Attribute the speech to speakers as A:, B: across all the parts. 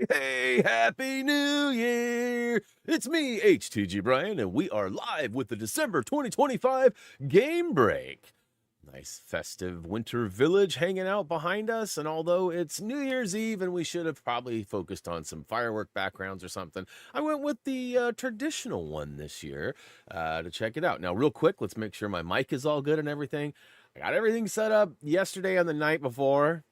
A: Hey, Happy New Year! It's me, HTG Brian, and we are live with the December 2025 Game Break. Nice festive winter village hanging out behind us, and although it's New Year's Eve and we should have probably focused on some firework backgrounds or something, I went with the traditional one this year to check it out. Now, real quick, let's make sure my mic is all good and everything. I got everything set up yesterday and the night before.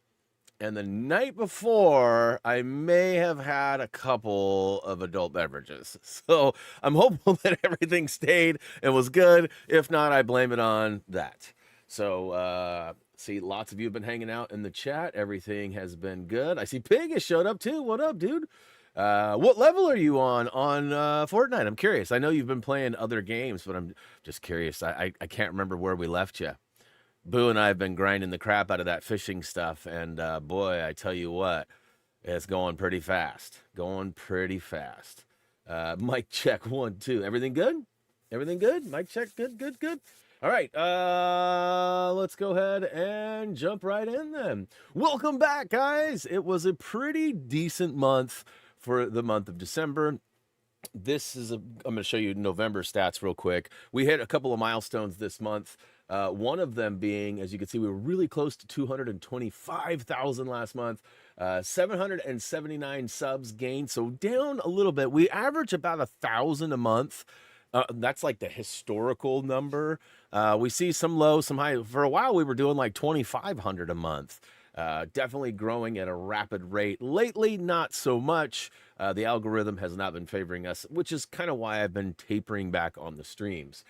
A: And the night before, I may have had a couple of adult beverages. So I'm hopeful that everything stayed and was good. If not, I blame it on that. So, see, lots of you have been hanging out in the chat. Everything has been good. I see Pig has showed up too. What up, dude? What level are you on Fortnite? I'm curious. I know you've been playing other games, but I'm just curious. I can't remember where we left you. Boo and I have been grinding the crap out of that fishing stuff, and boy, I tell you what, it's going pretty fast. Going pretty fast. Mic check 1, 2. Everything good? Everything good? Mic check good, good, good. All right, let's go ahead and jump right in then. Welcome back, guys. It was a pretty decent month for the month of December. I'm going to show you November stats real quick. We hit a couple of milestones this month. One of them being, as you can see, we were really close to 225,000 last month. 779 subs gained, so down a little bit. We average about 1,000 a month. That's like the historical number. We see some low, some high. For a while, we were doing like 2,500 a month. Definitely growing at a rapid rate. Lately, not so much. The algorithm has not been favoring us, which is kind of why I've been tapering back on the streams.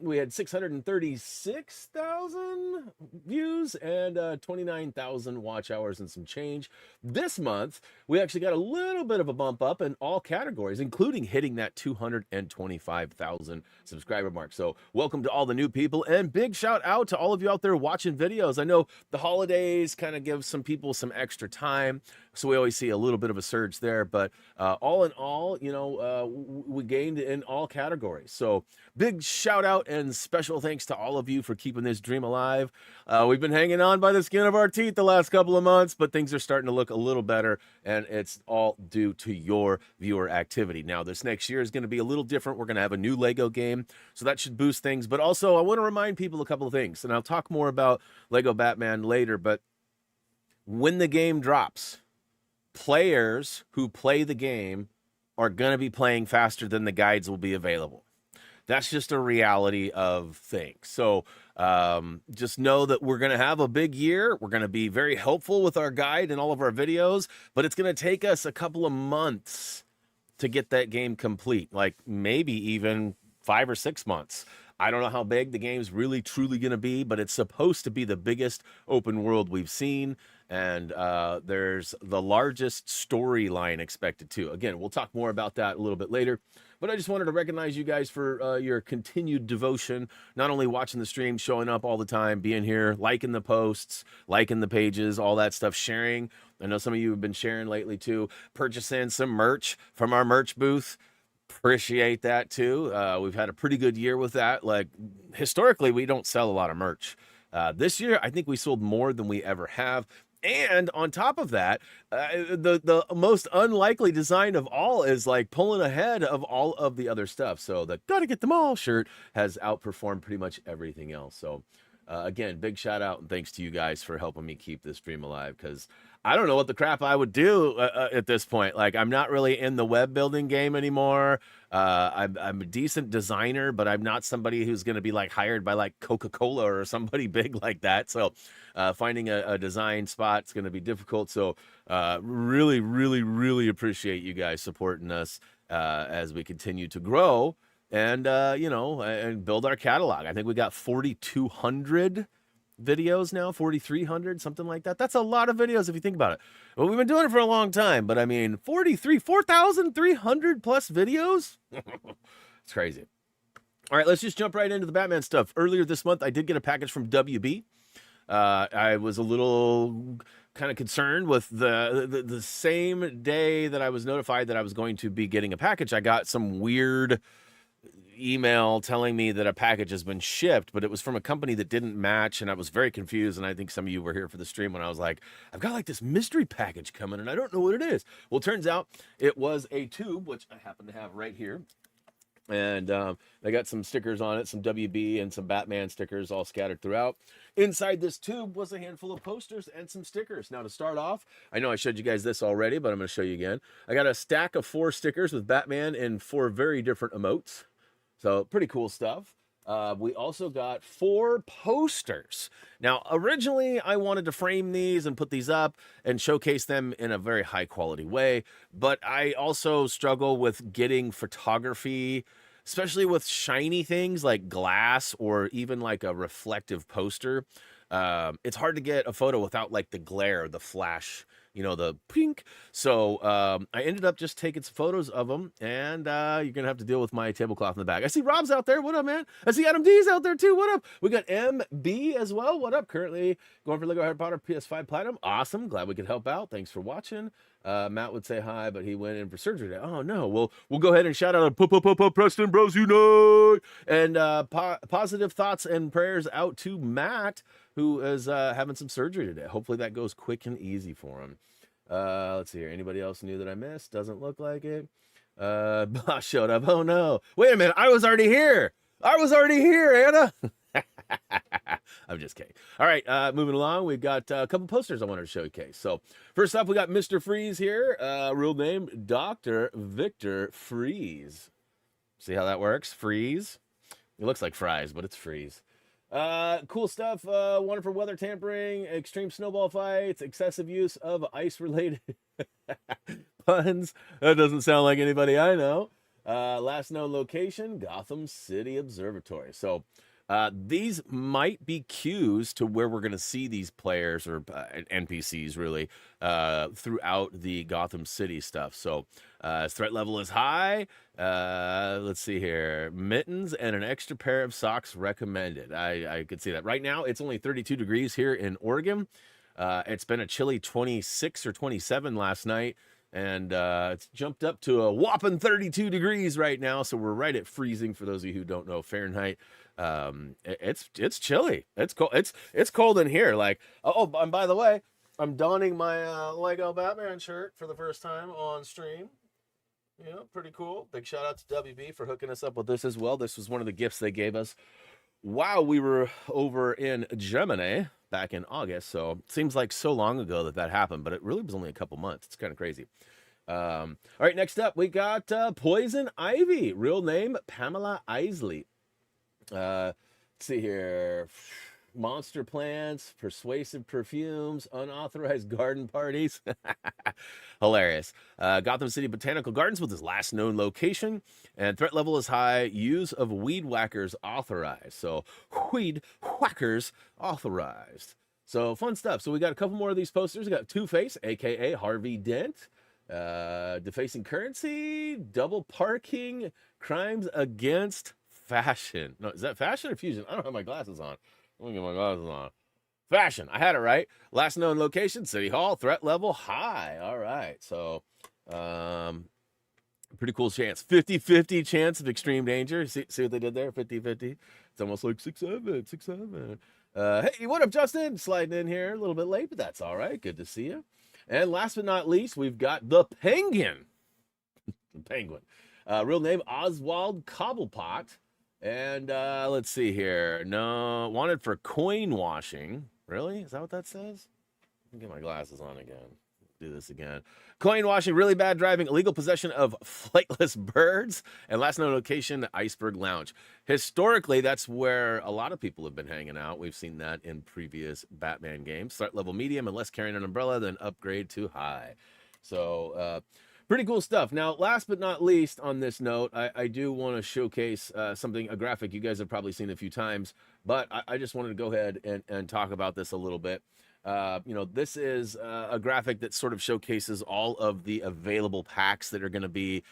A: We had 636,000 views and 29,000 watch hours and some change. This month, we actually got a little bit of a bump up in all categories, including hitting that 225,000 subscriber mark. So welcome to all the new people, and big shout out to all of you out there watching videos. I know the holidays kind of give some people some extra time, so we always see a little bit of a surge there, but all in all, you know, we gained in all categories. So big shout out and special thanks to all of you for keeping this dream alive. We've been hanging on by the skin of our teeth the last couple of months, but things are starting to look a little better, and it's all due to your viewer activity. Now, this next year is going to be a little different. We're going to have a new Lego game, so that should boost things. But also, I want to remind people a couple of things, and I'll talk more about Lego Batman later, but when the game drops, players who play the game are going to be playing faster than the guides will be available. That's just a reality of things. So just know that we're going to have a big year. We're going to be very helpful with our guide and all of our videos, but it's going to take us a couple of months to get that game complete, like maybe even 5 or 6 months. I don't know how big the game's really truly going to be, but it's supposed to be the biggest open world we've seen. And there's the largest storyline expected too. Again, we'll talk more about that a little bit later. But I just wanted to recognize you guys for your continued devotion, not only watching the stream, showing up all the time, being here, liking the posts, liking the pages, all that stuff, sharing. I know some of you have been sharing lately too, purchasing some merch from our merch booth. Appreciate that too. We've had a pretty good year with that. Like historically, we don't sell a lot of merch. This year, I think we sold more than we ever have. And on top of that, the most unlikely design of all is like pulling ahead of all of the other stuff. So the "Gotta Get Them All" shirt has outperformed pretty much everything else. So again, big shout out and thanks to you guys for helping me keep this dream alive, because I don't know what the crap I would do at this point. Like, I'm not really in the web building game anymore. I'm a decent designer, but I'm not somebody who's going to be like hired by like Coca-Cola or somebody big like that. So finding a design spot is going to be difficult. So really, really, really appreciate you guys supporting us as we continue to grow and, you know, and build our catalog. I think we got 4,200 videos now, 4,300, something like that. That's a lot of videos if you think about it. Well, we've been doing it for a long time, but I mean, 4,300 plus videos? It's crazy. All right, let's just jump right into the Batman stuff. Earlier this month, I did get a package from WB. I was a little kind of concerned with the same day that I was notified that I was going to be getting a package. I got some weird email telling me that a package has been shipped, but it was from a company that didn't match, and I was very confused. And I think some of you were here for the stream when I was like, I've got like this mystery package coming, and I don't know what it is. Well, it turns out it was a tube, which I happen to have right here. And they got some stickers on it, some WB and some Batman stickers all scattered throughout. Inside this tube was a handful of posters and some stickers. Now, to start off, I know I showed you guys this already, but I'm going to show you again. I got a stack of 4 stickers with Batman in 4 very different emotes. So pretty cool stuff. We also got 4 posters. Now, originally, I wanted to frame these and put these up and showcase them in a very high quality way, but I also struggle with getting photography, especially with shiny things like glass or even like a reflective poster. It's hard to get a photo without like the glare, the flash, you know, the pink. So I ended up just taking some photos of them, and you're gonna have to deal with my tablecloth in the back. I see Rob's out there. What up, man? I see Adam D's out there too. What up? We got MB as well. What up? Currently going for Lego Harry Potter PS5 Platinum. Awesome. Glad we could help out. Thanks for watching. Matt would say hi, but he went in for surgery today. Oh no. We'll go ahead and shout out Preston Bros Unite, and positive thoughts and prayers out to Matt, who is having some surgery today. Hopefully that goes quick and easy for him. Let's see here. Anybody else new that I missed? Doesn't look like it. Boss showed up. Oh no. Wait a minute. I was already here. Anna. I'm just kidding. All right, moving along. We've got a couple posters I wanted to showcase. So first up, we got Mr. Freeze here. Real name, Dr. Victor Freeze. See how that works? Freeze. It looks like fries, but it's freeze. Cool stuff. Wanted for weather tampering, extreme snowball fights, excessive use of ice-related puns. That doesn't sound like anybody I know. Last known location, Gotham City Observatory. So these might be cues to where we're going to see these players or NPCs really throughout the Gotham City stuff. So threat level is high. Let's see here. Mittens and an extra pair of socks recommended. I could see that. Right now, it's only 32 degrees here in Oregon. It's been a chilly 26 or 27 last night. And it's jumped up to a whopping 32 degrees right now. So we're right at freezing for those of you who don't know Fahrenheit. It's chilly. It's cold. It's cold in here. Like, oh, and by the way, I'm donning my Lego Batman shirt for the first time on stream. You know, pretty cool. Big shout out to WB for hooking us up with this as well. This was one of the gifts they gave us while we were over in Germany back in August. So it seems like so long ago that happened, but it really was only a couple months. It's kind of crazy. All right, next up, we got Poison Ivy. Real name, Pamela Isley. Let's see here. Monster plants, persuasive perfumes, unauthorized garden parties. Hilarious. Gotham City Botanical Gardens with his last known location, and threat level is high. Use of weed whackers authorized. So weed whackers authorized. So fun stuff. So we got a couple more of these posters. We got Two-Face, aka Harvey Dent. Defacing currency, double parking, crimes against fashion. No, is that fashion or fusion? I don't have my glasses on. Let me get my glasses on. Fashion. I had it right. Last known location, City Hall. Threat level high. All right. So, pretty cool chance. 50-50 chance of extreme danger. See what they did there? 50-50. It's almost like 6-7. Hey, what up, Justin? Sliding in here a little bit late, but that's all right. Good to see you. And last but not least, we've got the Penguin. The Penguin. Real name, Oswald Cobblepot. And let's see here. No, wanted for coin washing. Really? Is that what that says? Let me get my glasses on again. Do this again. Coin washing, really bad driving, illegal possession of flightless birds, and last known location, Iceberg Lounge. Historically, that's where a lot of people have been hanging out. We've seen that in previous Batman games. Threat level medium, unless carrying an umbrella, then upgrade to high. So, pretty cool stuff. Now, last but not least on this note, I do want to showcase a graphic you guys have probably seen a few times, but I just wanted to go ahead and talk about this a little bit. This is a graphic that sort of showcases all of the available packs that are going to be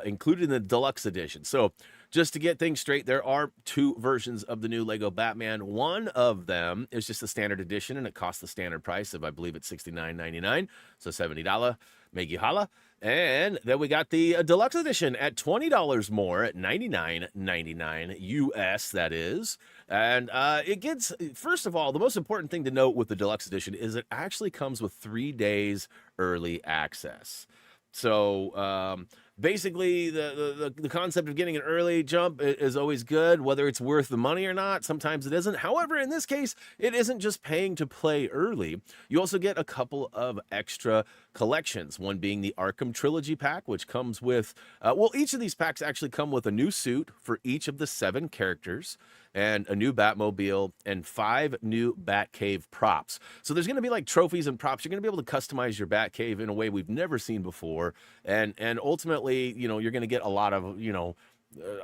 A: included in the deluxe edition. So just to get things straight, there are 2 versions of the new Lego Batman. One of them is just the standard edition, and it costs the standard price of, I believe it's $69.99, so $70 Make you holla. And then we got the deluxe edition at $20 more at $99.99 US, that is. And it gets, first of all, the most important thing to note with the deluxe edition is it actually comes with 3 days early access. So basically, the concept of getting an early jump is always good, whether it's worth the money or not. Sometimes it isn't. However, in this case, it isn't just paying to play early. You also get a couple of extra collections, one being the Arkham Trilogy pack, which comes with, well, each of these packs actually come with a new suit for each of the 7 characters, and a new Batmobile, and 5 new Batcave props. So there's going to be like trophies and props. You're going to be able to customize your Batcave in a way we've never seen before. And ultimately, you know, you're going to get a lot of, you know,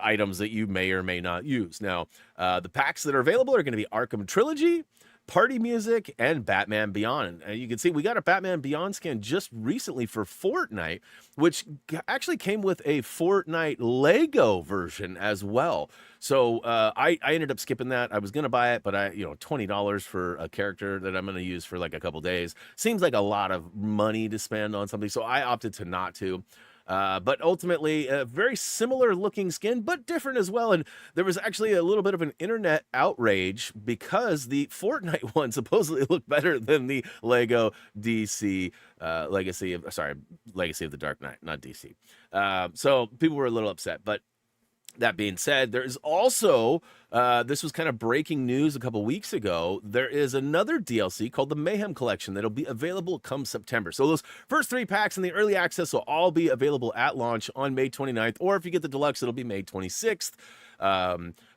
A: items that you may or may not use. Now, the packs that are available are going to be Arkham Trilogy, Party Music, and Batman Beyond. And you can see we got a Batman Beyond skin just recently for Fortnite, which actually came with a Fortnite Lego version as well. So I ended up skipping that. I was going to buy it, but $20 for a character that I'm going to use for like a couple days seems like a lot of money to spend on something. So I opted to not to. But ultimately, a very similar looking skin, but different as well. And there was actually a little bit of an internet outrage because the Fortnite one supposedly looked better than the Lego DC Legacy of the Dark Knight, not DC. So people were a little upset, but that being said, there is also, this was kind of breaking news a couple weeks ago, there is another DLC called the Mayhem Collection that'll be available come September. So those first 3 packs in the early access will all be available at launch on May 29th, or if you get the deluxe, it'll be May 26th.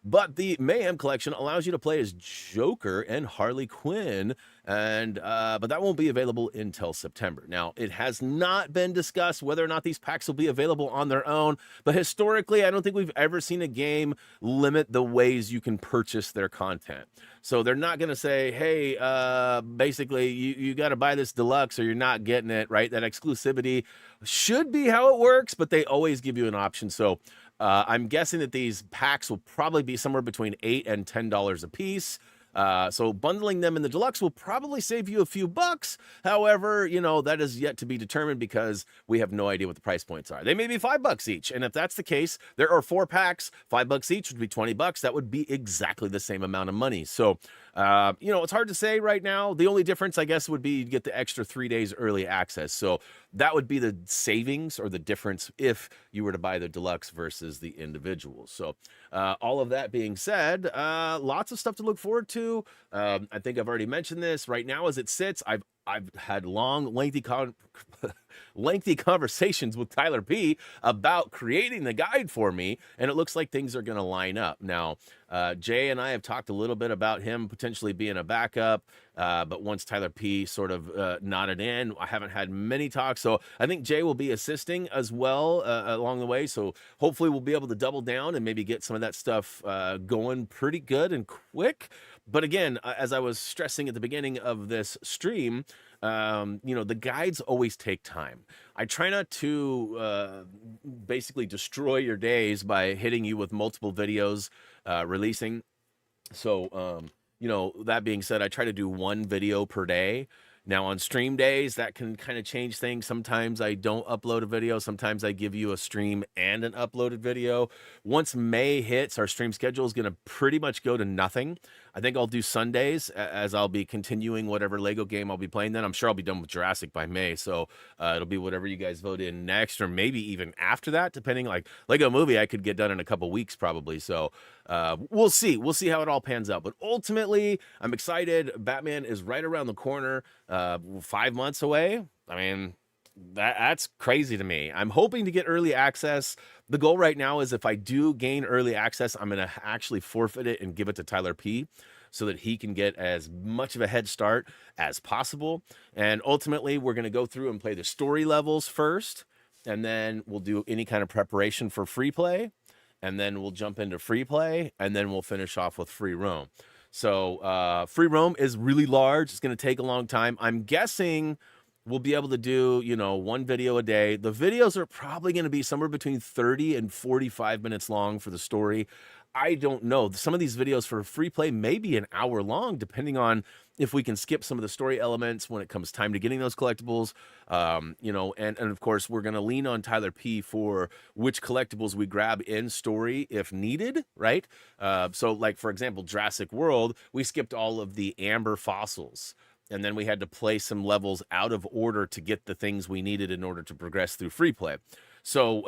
A: But the Mayhem Collection allows you to play as Joker and Harley Quinn, and but that won't be available until September. Now, it has not been discussed whether or not these packs will be available on their own, but historically, I don't think we've ever seen a game limit the ways you can purchase their content. So they're not going to say, hey, basically, you got to buy this deluxe or you're not getting it, right? That exclusivity should be how it works, but they always give you an option. So I'm guessing that these packs will probably be somewhere between $8 and $10 a piece. So bundling them in the deluxe will probably save you a few bucks. However, you know, that is yet to be determined because we have no idea what the price points are. They may be $5 each. And if that's the case, there are 4 packs, $5 each would be $20. That would be exactly the same amount of money. So, you know, it's hard to say right now. The only difference, I guess, would be you get the extra 3 days early access. So that would be the savings or the difference if you were to buy the deluxe versus the individual. So all of that being said, lots of stuff to look forward to. I think I've already mentioned this. Right now, as it sits, I've had long, lengthy conversations with Tyler P about creating the guide for me, and it looks like things are going to line up. Now, Jay and I have talked a little bit about him potentially being a backup, but once Tyler P sort of nodded in, I haven't had many talks, so I think Jay will be assisting as well along the way, so hopefully we'll be able to double down and maybe get some of that stuff going pretty good and quick. But again, as I was stressing at the beginning of this stream, you know, the guides always take time. I try not to basically destroy your days by hitting you with multiple videos releasing. So, you know, that being said, I try to do 1 video per day. Now on stream days, that can kind of change things. Sometimes I don't upload a video. Sometimes I give you a stream and an uploaded video. Once May hits, our stream schedule is going to pretty much go to nothing. I think I'll do Sundays as I'll be continuing whatever Lego game I'll be playing then. I'm sure I'll be done with Jurassic by May. So it'll be whatever you guys vote in next, or maybe even after that, depending. Like Lego Movie, I could get done in a couple weeks probably. So we'll see. We'll see how it all pans out. But ultimately, I'm excited. Batman is right around the corner. 5 months away. I mean, that's crazy to me. I'm hoping to get early access. The goal right now is if I do gain early access, I'm going to actually forfeit it and give it to Tyler P so that he can get as much of a head start as possible. And ultimately, we're going to go through and play the story levels first, and then we'll do any kind of preparation for free play, and then we'll jump into free play, and then we'll finish off with free roam. So free roam is really large. It's going to take a long time. I'm guessing we'll be able to do, you know, 1 video a day. The videos are probably going to be somewhere between 30 and 45 minutes long for the story. I don't know. Some of these videos for free play may be an hour long, depending on if we can skip some of the story elements when it comes time to getting those collectibles. You know, and of course, we're going to lean on Tyler P for which collectibles we grab in story if needed, right? So, like, for example, Jurassic World, we skipped all of the amber fossils. And then we had to play some levels out of order to get the things we needed in order to progress through free play. So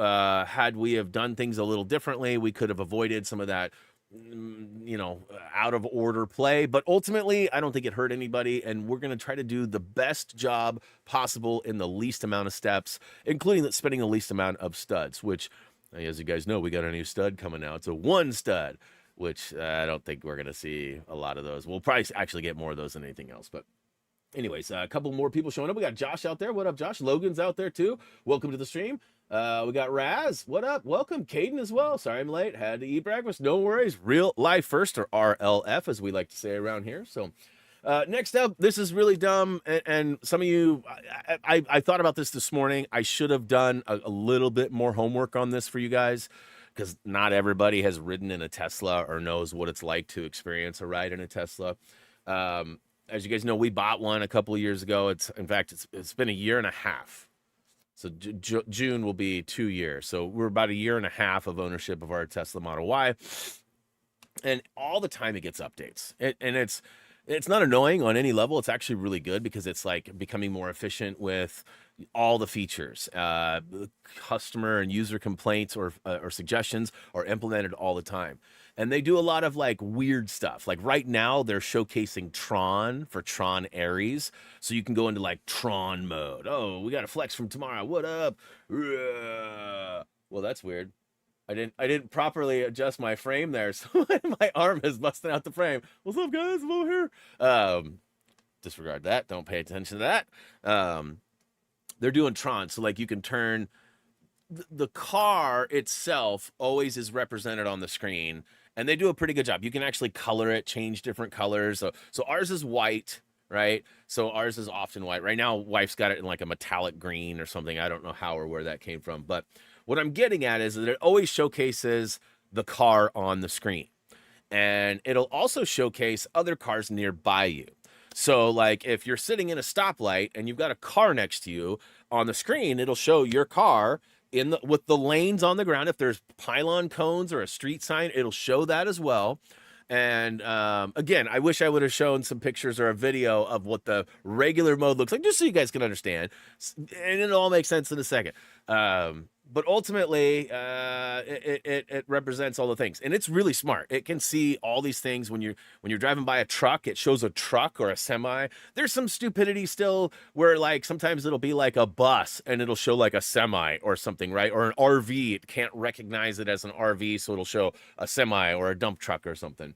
A: had we have done things a little differently, we could have avoided some of that, you know, out of order play. But ultimately, I don't think it hurt anybody. And we're going to try to do the best job possible in the least amount of steps, including spending the least amount of studs, which, as you guys know, we got a new stud coming out. So one stud, which I don't think we're going to see a lot of those. We'll probably actually get more of those than anything else. But anyways, a couple more people showing up. We got Josh out there. What up, Josh? Logan's out there too. Welcome to the stream. We got Raz. What up? Welcome. Caden as well. Sorry I'm late. Had to eat breakfast. No worries. Real life first, or RLF, as we like to say around here. So next up, this is really dumb. And some of you, I thought about this morning. I should have done a little bit more homework on this for you guys, because not everybody has ridden in a Tesla or knows what it's like to experience a ride in a Tesla. As you guys know, we bought one a couple of years ago. In fact, it's been a year and a half. So June will be 2 years. So we're about a year and a half of ownership of our Tesla Model Y. And all the time it gets updates. And it's not annoying on any level. It's actually really good, because it's like becoming more efficient with all the features. Customer and user complaints or suggestions are implemented all the time. And they do a lot of like weird stuff. Like right now they're showcasing Tron for Tron Ares. So you can go into like Tron mode. Oh, we got a flex from tomorrow. What up? Well, that's weird. I didn't properly adjust my frame there. So my arm is busting out the frame. What's up, guys? I'm over here. Disregard that. Don't pay attention to that. They're doing Tron. So like you can turn the car itself always is represented on the screen. And they do a pretty good job. You can actually color it, change different colors. So ours is white, right? So ours is often white. Right now, wife's got it in like a metallic green or something. I don't know how or where that came from. But what I'm getting at is that it always showcases the car on the screen. And it'll also showcase other cars nearby you. So like if you're sitting in a stoplight and you've got a car next to you, on the screen, it'll show your car with the lanes on the ground. If there's pylon cones or a street sign, it'll show that as well. And again, I wish I would have shown some pictures or a video of what the regular mode looks like, just so you guys can understand. And it'll all make sense in a second. But ultimately, it represents all the things, and it's really smart. It can see all these things when you're driving by a truck. It shows a truck or a semi. There's some stupidity still where like sometimes it'll be like a bus and it'll show like a semi or something, right? Or an RV. It can't recognize it as an RV, so it'll show a semi or a dump truck or something.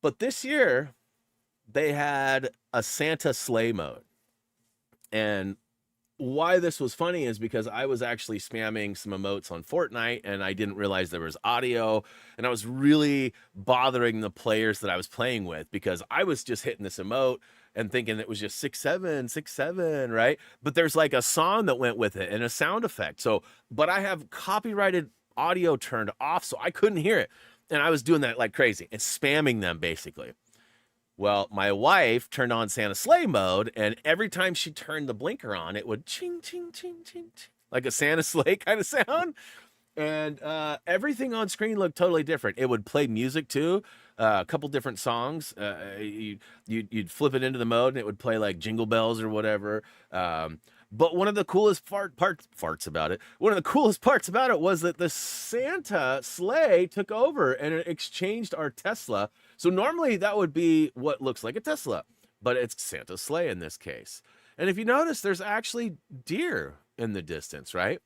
A: But this year, they had a Santa sleigh mode, and why this was funny is because I was actually spamming some emotes on Fortnite and I didn't realize there was audio, and I was really bothering the players that I was playing with, because I was just hitting this emote and thinking it was just 6-7, 6-7, right? But there's like a song that went with it and a sound effect. So, but I have copyrighted audio turned off, so I couldn't hear it. And I was doing that like crazy and spamming them basically. Well, my wife turned on Santa sleigh mode, and every time she turned the blinker on, it would ching, ching, ching, ching, ching, like a Santa sleigh kind of sound. And everything on screen looked totally different. It would play music too, a couple different songs. You'd flip it into the mode, and it would play like Jingle Bells or whatever. But one of the coolest parts about it was that the Santa sleigh took over and it exchanged our Tesla. So normally that would be what looks like a Tesla, but it's Santa's sleigh in this case. And if you notice, there's actually deer in the distance, right?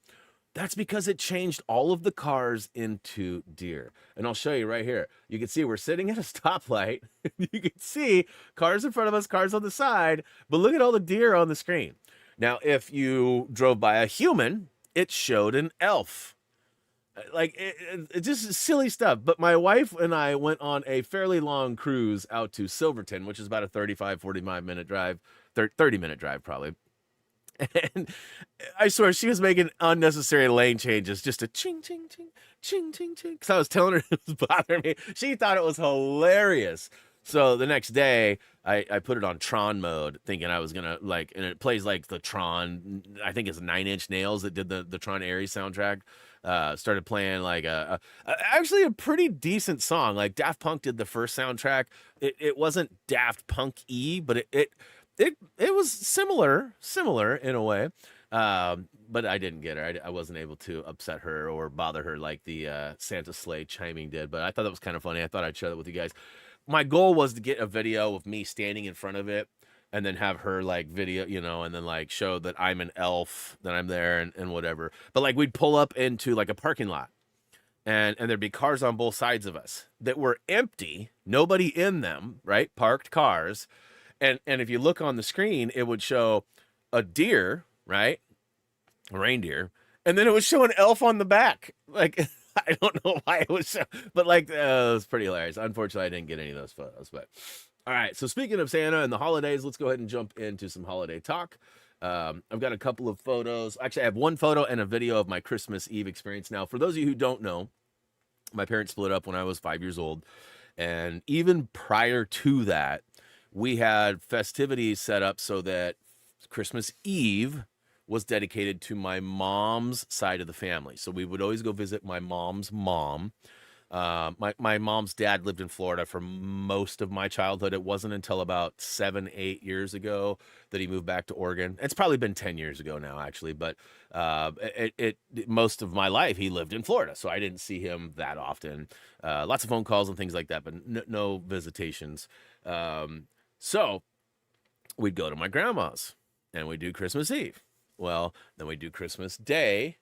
A: That's because it changed all of the cars into deer. And I'll show you right here. You can see we're sitting at a stoplight. You can see cars in front of us, cars on the side, but look at all the deer on the screen. Now, if you drove by a human, it showed an elf. Like, it just silly stuff. But my wife and I went on a fairly long cruise out to Silverton, which is about a 35, 45 minute drive, 30-minute drive probably. And I swear she was making unnecessary lane changes, just a ching, ching, ching, ching, ching, ching. Because I was telling her it was bothering me. She thought it was hilarious. So the next day, I put it on Tron mode, thinking I was gonna like, and it plays like the Tron. I think it's Nine Inch Nails that did the Tron Ares soundtrack. Started playing like actually a pretty decent song. Like Daft Punk did the first soundtrack. It wasn't Daft Punk-y, but it was similar in a way. But I didn't get her. I wasn't able to upset her or bother her like the Santa sleigh chiming did. But I thought that was kind of funny. I thought I'd share that with you guys. My goal was to get a video of me standing in front of it and then have her like video, and then like show that I'm an elf, that I'm there and whatever. But like we'd pull up into like a parking lot and there'd be cars on both sides of us that were empty, nobody in them, right? Parked cars. And if you look on the screen, it would show a deer, right? A reindeer. And then it would show an elf on the back. Like, I don't know why it was, but like, it was pretty hilarious. Unfortunately, I didn't get any of those photos, but all right. So speaking of Santa and the holidays, let's go ahead and jump into some holiday talk. I've got a couple of photos. Actually, I have one photo and a video of my Christmas Eve experience. Now, for those of you who don't know, my parents split up when I was 5 years old. And even prior to that, we had festivities set up so that Christmas Eve was dedicated to my mom's side of the family. So we would always go visit my mom's mom. My mom's dad lived in Florida for most of my childhood. It wasn't until about 7-8 years ago that he moved back to Oregon. It's probably been 10 years ago now, actually, but most of my life he lived in Florida, so I didn't see him that often. Lots of phone calls and things like that, but no visitations. So we'd go to my grandma's and we'd do Christmas Eve. Well, then we'd do Christmas Day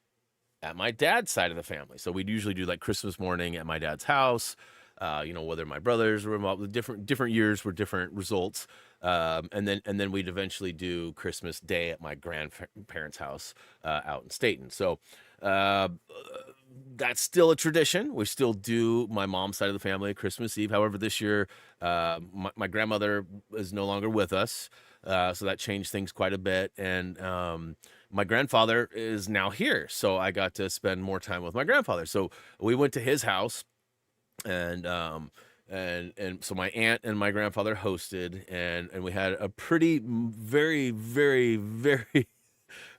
A: at my dad's side of the family. So we'd usually do like Christmas morning at my dad's house, whether my brothers were involved. Different years were different results. And then we'd eventually do Christmas Day at my grandparents' house out in Staten. So that's still a tradition. We still do my mom's side of the family at Christmas Eve. However, this year, my grandmother is no longer with us. So that changed things quite a bit. And my grandfather is now here. So I got to spend more time with my grandfather. So we went to his house and so my aunt and my grandfather hosted and we had a pretty, very, very, very,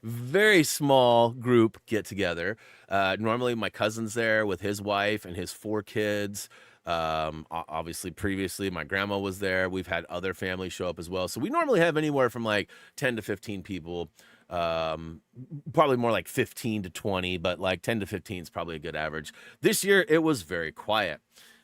A: very small group get together. Normally my cousin's there with his wife and his 4 kids. Obviously previously my grandma was there. We've had other families show up as well. So we normally have anywhere from like 10 to 15 people, probably more like 15 to 20, but like 10 to 15 is probably a good average. This year it was very quiet.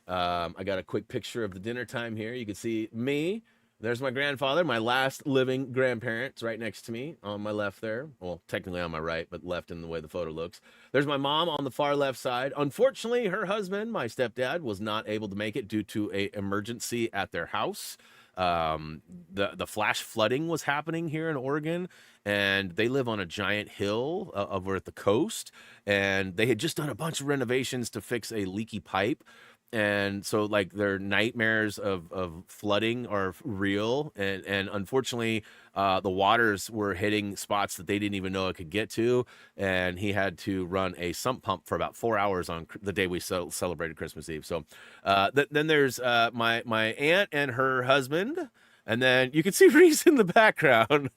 A: I got a quick picture of the dinner time here. You can see me. There's my grandfather, my last living grandparents right next to me on my left there. Well, technically on my right, but left in the way the photo looks. There's my mom on the far left side. Unfortunately, her husband, my stepdad, was not able to make it due to an emergency at their house. The flash flooding was happening here in Oregon, and they live on a giant hill over at the coast, and they had just done a bunch of renovations to fix a leaky pipe. And so like their nightmares of flooding are real. And unfortunately, the waters were hitting spots that they didn't even know it could get to. And he had to run a sump pump for about 4 hours on the day we celebrated Christmas Eve. So then there's my aunt and her husband. And then you can see Reese in the background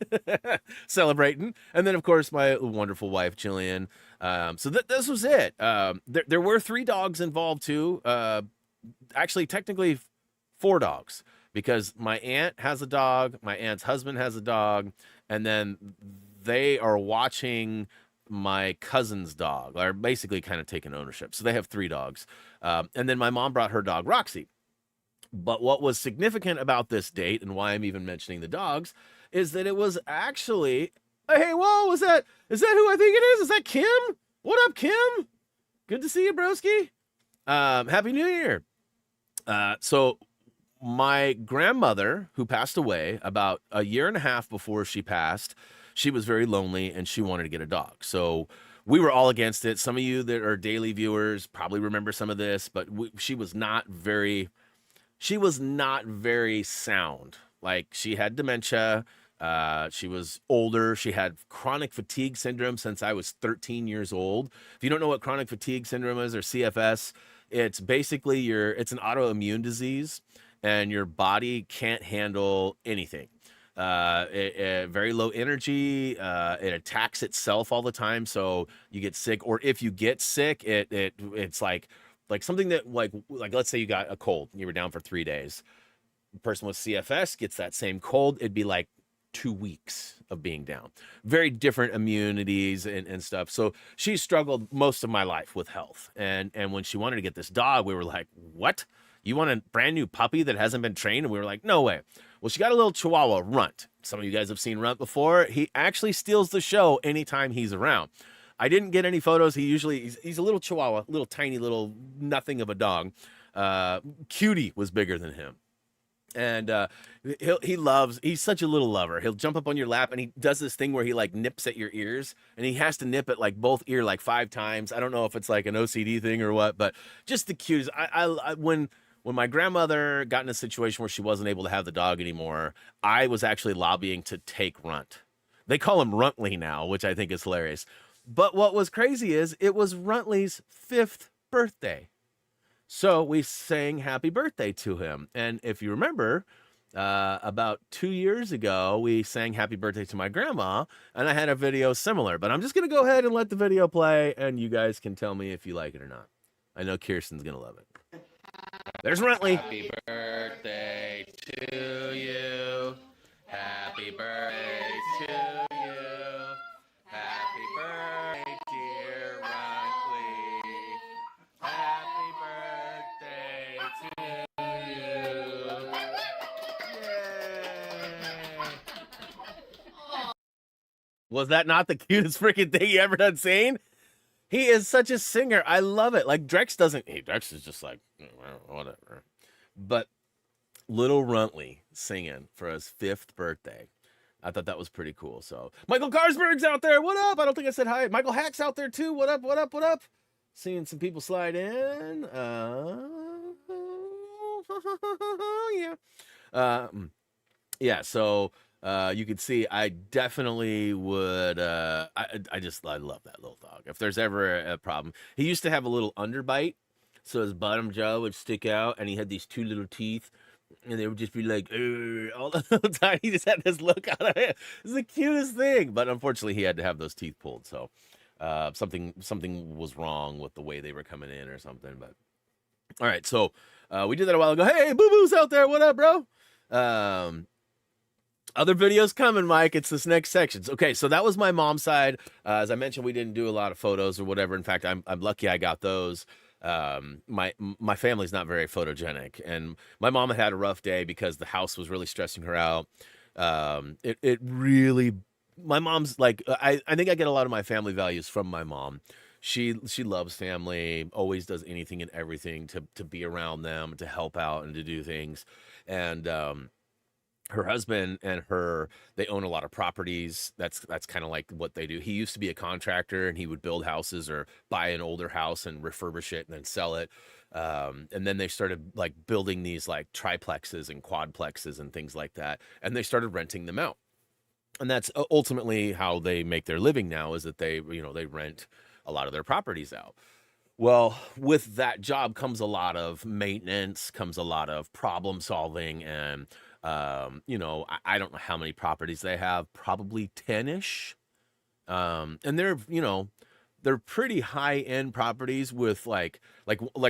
A: celebrating. And then, of course, my wonderful wife, Jillian. So this was it. There were 3 dogs involved, too. Actually, technically 4 dogs. Because my aunt has a dog. My aunt's husband has a dog. And then they are watching my cousin's dog. Are basically kind of taking ownership. So they have 3 dogs. And then my mom brought her dog, Roxy. But what was significant about this date and why I'm even mentioning the dogs is that it was actually, hey, whoa, is that who I think it is? Is that Kim? What up, Kim? Good to see you, broski. Happy New Year. So my grandmother, who passed away about a year and a half before she passed, she was very lonely and she wanted to get a dog. So we were all against it. Some of you that are daily viewers probably remember some of this, but she was not very sound. Like she had dementia. She was older. She had chronic fatigue syndrome since I was 13 years old. If you don't know what chronic fatigue syndrome is, or CFS, it's basically it's an autoimmune disease, and your body can't handle anything. Very low energy. It attacks itself all the time, so you get sick. Or if you get sick, it's like something that like let's say you got a cold, and you were down for 3 days. The person with CFS gets that same cold, it'd be like 2 weeks of being down. Very different immunities and stuff. So she struggled most of my life with health. And when she wanted to get this dog, we were like, what? You want a brand new puppy that hasn't been trained? And we were like, no way. Well, she got a little Chihuahua, Runt. Some of you guys have seen Runt before. He actually steals the show anytime he's around. I didn't get any photos. He's a little Chihuahua, little tiny little nothing of a dog. Cutie was bigger than him. And he's such a little lover. He'll jump up on your lap, and he does this thing where he like nips at your ears, and he has to nip at like both ear like 5 times. I don't know if it's like an OCD thing or what, but just the cutest. When my grandmother got in a situation where she wasn't able to have the dog anymore, I was actually lobbying to take Runt. They call him Runtley now, which I think is hilarious. But what was crazy is it was Runtley's 5th birthday. So we sang happy birthday to him. And if you remember, about 2 years ago, we sang happy birthday to my grandma, and I had a video similar. But I'm just going to go ahead and let the video play, and you guys can tell me if you like it or not. I know Kirsten's going to love it. There's Rentley. Happy birthday to you. Happy birthday to you. Happy birthday, dear Rentley. Happy birthday to you. Yay. Was that not the cutest freaking thing you ever done seen? He is such a singer. I love it. Like Drex Drex is just like, whatever. But little Runtley singing for his 5th birthday. I thought that was pretty cool. So Michael Carsberg's out there. What up? I don't think I said hi. Michael Hack's out there too. What up? What up? What up? Seeing some people slide in. Yeah. So you could see I definitely would. I love that little dog. If there's ever a problem, he used to have a little underbite, so his bottom jaw would stick out, and he had these 2 little teeth. And they would just be like, all the time. He just had this look on it. It's the cutest thing. But unfortunately, he had to have those teeth pulled. So something was wrong with the way they were coming in or something. But all right. So we did that a while ago. Hey, boo-boo's out there. What up, bro? Other videos coming, Mike. It's this next section. Okay, so that was my mom's side. As I mentioned, we didn't do a lot of photos or whatever. In fact, I'm lucky I got those. My family's not very photogenic, and my mom had a rough day because the house was really stressing her out. It really, my mom's like, I think I get a lot of my family values from my mom. She loves family, always does anything and everything to be around them, to help out and to do things. And her husband and they own a lot of properties. That's kind of like what they do. He used to be a contractor, and he would build houses or buy an older house and refurbish it and then sell it. And then they started like building these like triplexes and quadplexes and things like that. And they started renting them out. And that's ultimately how they make their living now, is that they rent a lot of their properties out. Well, with that job comes a lot of maintenance, comes a lot of problem solving, and I don't know how many properties they have, probably 10-ish. And they're pretty high-end properties with like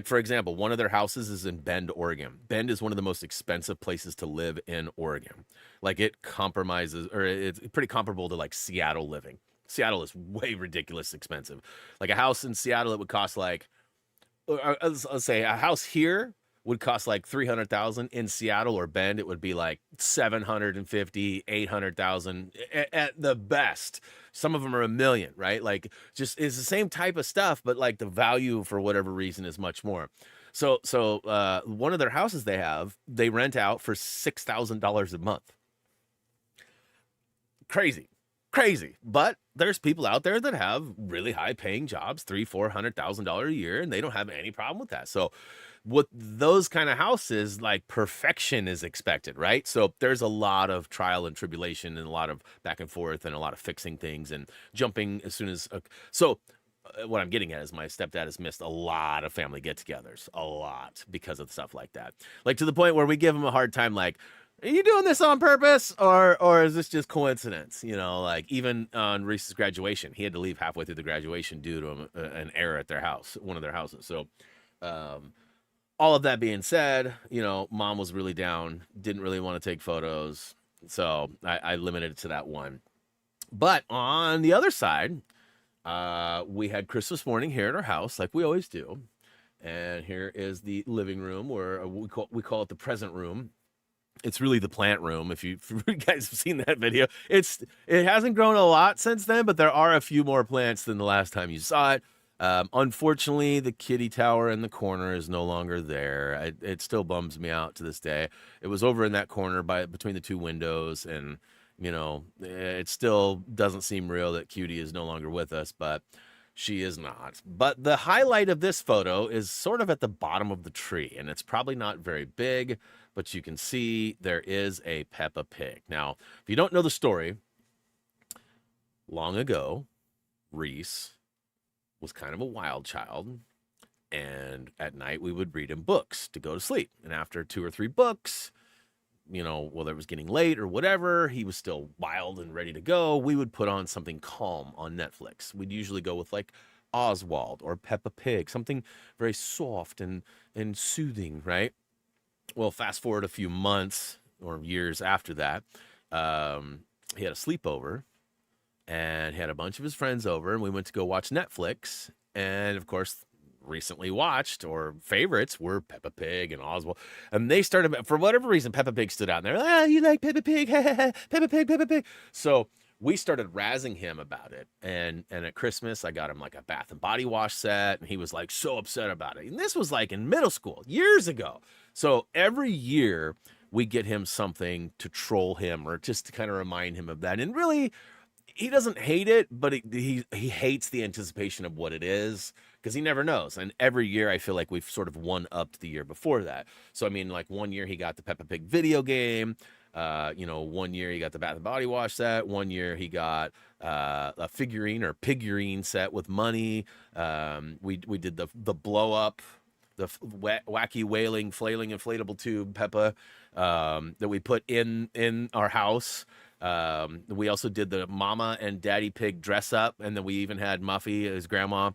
A: for example, one of their houses is in Bend, Oregon. Bend is one of the most expensive places to live in Oregon. Like it's pretty comparable to like Seattle living. Seattle is way ridiculous expensive. Like a house in Seattle, it would cost like, let's say a house here would cost like 300,000. In Seattle or Bend, it would be like 750, 800,000 at the best. Some of them are $1 million, right? Like just it's the same type of stuff, but like the value for whatever reason is much more. So one of their houses they rent out for $6,000 a month. Crazy crazy. But there's people out there that have really high paying jobs, $300,000-$400,000 a year, and they don't have any problem with that. So with those kind of houses, like, perfection is expected, right? So there's a lot of trial and tribulation and a lot of back and forth and a lot of fixing things and jumping as soon as what I'm getting at is my stepdad has missed a lot of family get-togethers, a lot, because of stuff like that. Like, to the point where we give him a hard time, like, are you doing this on purpose, or is this just coincidence? You know, like, even on Reese's graduation, he had to leave halfway through the graduation due to an error at their house, one of their houses. So, all of that being said, you know, mom was really down, didn't really want to take photos, so I limited it to that one. But on the other side, we had Christmas morning here at our house, like we always do. And here is the living room, where we call it the present room. It's really the plant room. If you guys have seen that video, it hasn't grown a lot since then, but there are a few more plants than the last time you saw it. Unfortunately, the kitty tower in the corner is no longer there. It still bums me out to this day. It was over in that corner between the two windows, and you know, it still doesn't seem real that Cutie is no longer with us, but she is not. But the highlight of this photo is sort of at the bottom of the tree, and it's probably not very big, but you can see there is a Peppa Pig. Now, if you don't know the story, long ago, Reese was kind of a wild child, and at night we would read him books to go to sleep. And after 2 or 3 books, you know, whether it was getting late or whatever, he was still wild and ready to go, we would put on something calm on Netflix. We'd usually go with like Oswald or Peppa Pig, something very soft and soothing, right? Well, fast forward a few months or years after that, he had a sleepover, and he had a bunch of his friends over, and we went to go watch Netflix. And of course, recently watched or favorites were Peppa Pig and Oswald, and they started, for whatever reason, Peppa Pig stood out, and they're like, you like Peppa Pig? Peppa Pig, Peppa Pig. So we started razzing him about it, and at Christmas I got him like a Bath and Body Wash set, and he was like so upset about it. And this was like in middle school years ago. So every year we get him something to troll him or just to kind of remind him of that. And really, he doesn't hate it, but he hates the anticipation of what it is, because he never knows. And every year I feel like we've sort of one-upped the year before that. So, I mean, like, one year he got the Peppa Pig video game. You know, one year he got the Bath and Body Wash set. One year he got a figurine or pigurine set with money. We did the blow up, the wacky wailing, flailing inflatable tube Peppa that we put in our house. We also did the Mama and Daddy Pig dress up, and then we even had Muffy, his grandma,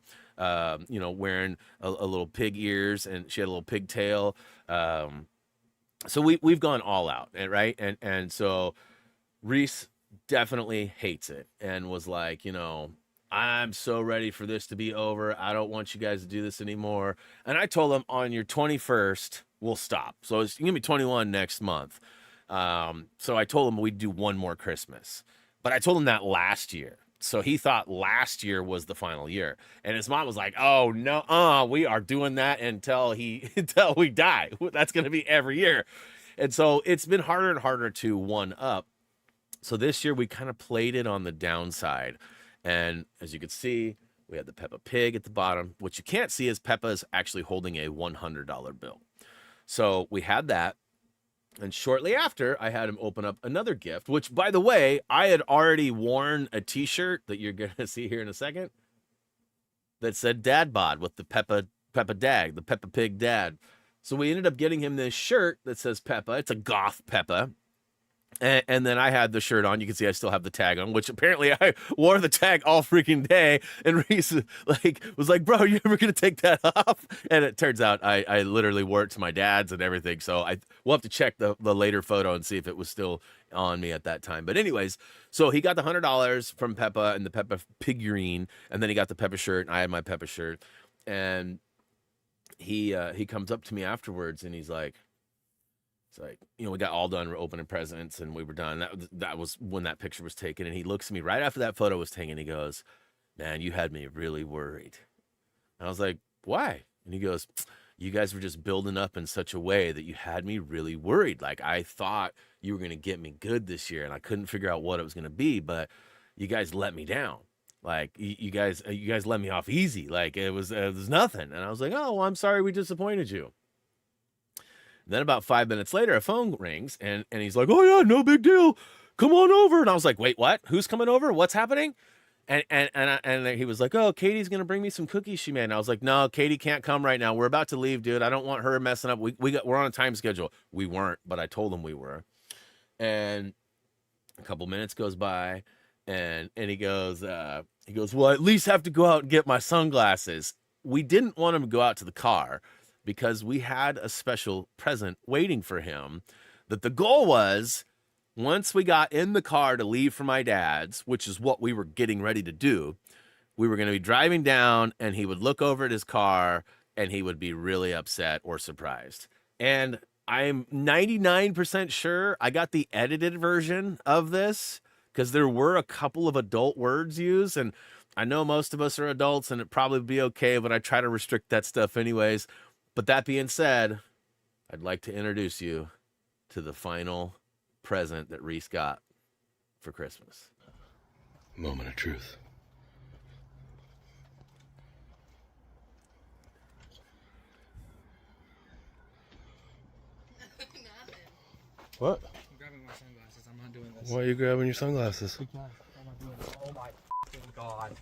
A: you know, wearing a little pig ears, and she had a little pigtail. So we've gone all out, right? And so Reese definitely hates it and was like, you know, I'm so ready for this to be over. I don't want you guys to do this anymore. And I told him, on your 21st, we'll stop. So it's gonna be 21 next month. So I told him we'd do one more Christmas, but I told him that last year. So he thought last year was the final year, and his mom was like, "Oh no, we are doing that until we die. That's going to be every year." And so it's been harder and harder to one up. So this year we kind of played it on the downside. And as you can see, we had the Peppa Pig at the bottom. What you can't see is Peppa is actually holding a $100 bill. So we had that. And shortly after, I had him open up another gift, which, by the way, I had already worn a t-shirt that you're going to see here in a second that said Dad Bod with the Peppa Dag, the Peppa Pig Dad. So we ended up getting him this shirt that says Peppa. It's a goth Peppa. And then I had the shirt on. You can see I still have the tag on, which apparently I wore the tag all freaking day. And Reese was like, "Bro, you ever gonna take that off?" And it turns out I literally wore it to my dad's and everything. So we'll have to check the later photo and see if it was still on me at that time. But anyways, so he got the $100 from Peppa and the Peppa figurine, and then he got the Peppa shirt, and I had my Peppa shirt. And he comes up to me afterwards, and he's like, it's like, you know, we got all done, we're opening presents, and we were done. That was when that picture was taken. And he looks at me right after that photo was taken. He goes, "Man, you had me really worried." And I was like, "Why?" And he goes, "You guys were just building up in such a way that you had me really worried. Like, I thought you were going to get me good this year, and I couldn't figure out what it was going to be. But you guys let me down. Like you guys let me off easy. Like it was nothing. And I was like, oh, well, I'm sorry we disappointed you. And then about 5 minutes later, a phone rings and he's like, oh yeah, no big deal. Come on over. And I was like, wait, what? Who's coming over? What's happening? And he was like, oh, Katie's gonna bring me some cookies she made. And I was like, no, Katie can't come right now. We're about to leave, dude. I don't want her messing up. We're on a time schedule. We weren't, but I told him we were. And a couple minutes goes by, and he goes, well, I at least have to go out and get my sunglasses. We didn't want him to go out to the car because we had a special present waiting for him. That the goal was, once we got in the car to leave for my dad's, which is what we were getting ready to do, we were going to be driving down, and he would look over at his car, and he would be really upset or surprised. And I'm 99% sure I got the edited version of this, because there were a couple of adult words used, and I know most of us are adults, and it'd probably be okay, but I try to restrict that stuff anyways. But that being said, I'd like to introduce you to the final present that Reese got for Christmas.
B: Moment of truth. What?
C: I'm grabbing my sunglasses. I'm not doing this.
B: Why are you grabbing your sunglasses?
C: Because I'm not doing this. Oh my god.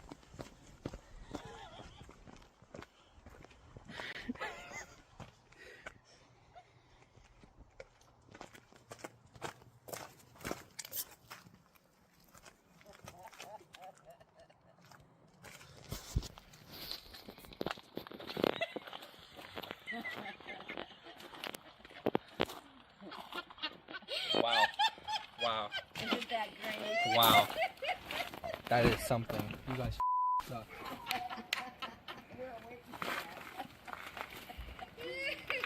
C: Wow. Wow.
D: Isn't that great?
C: Wow. That is something. You guys suck.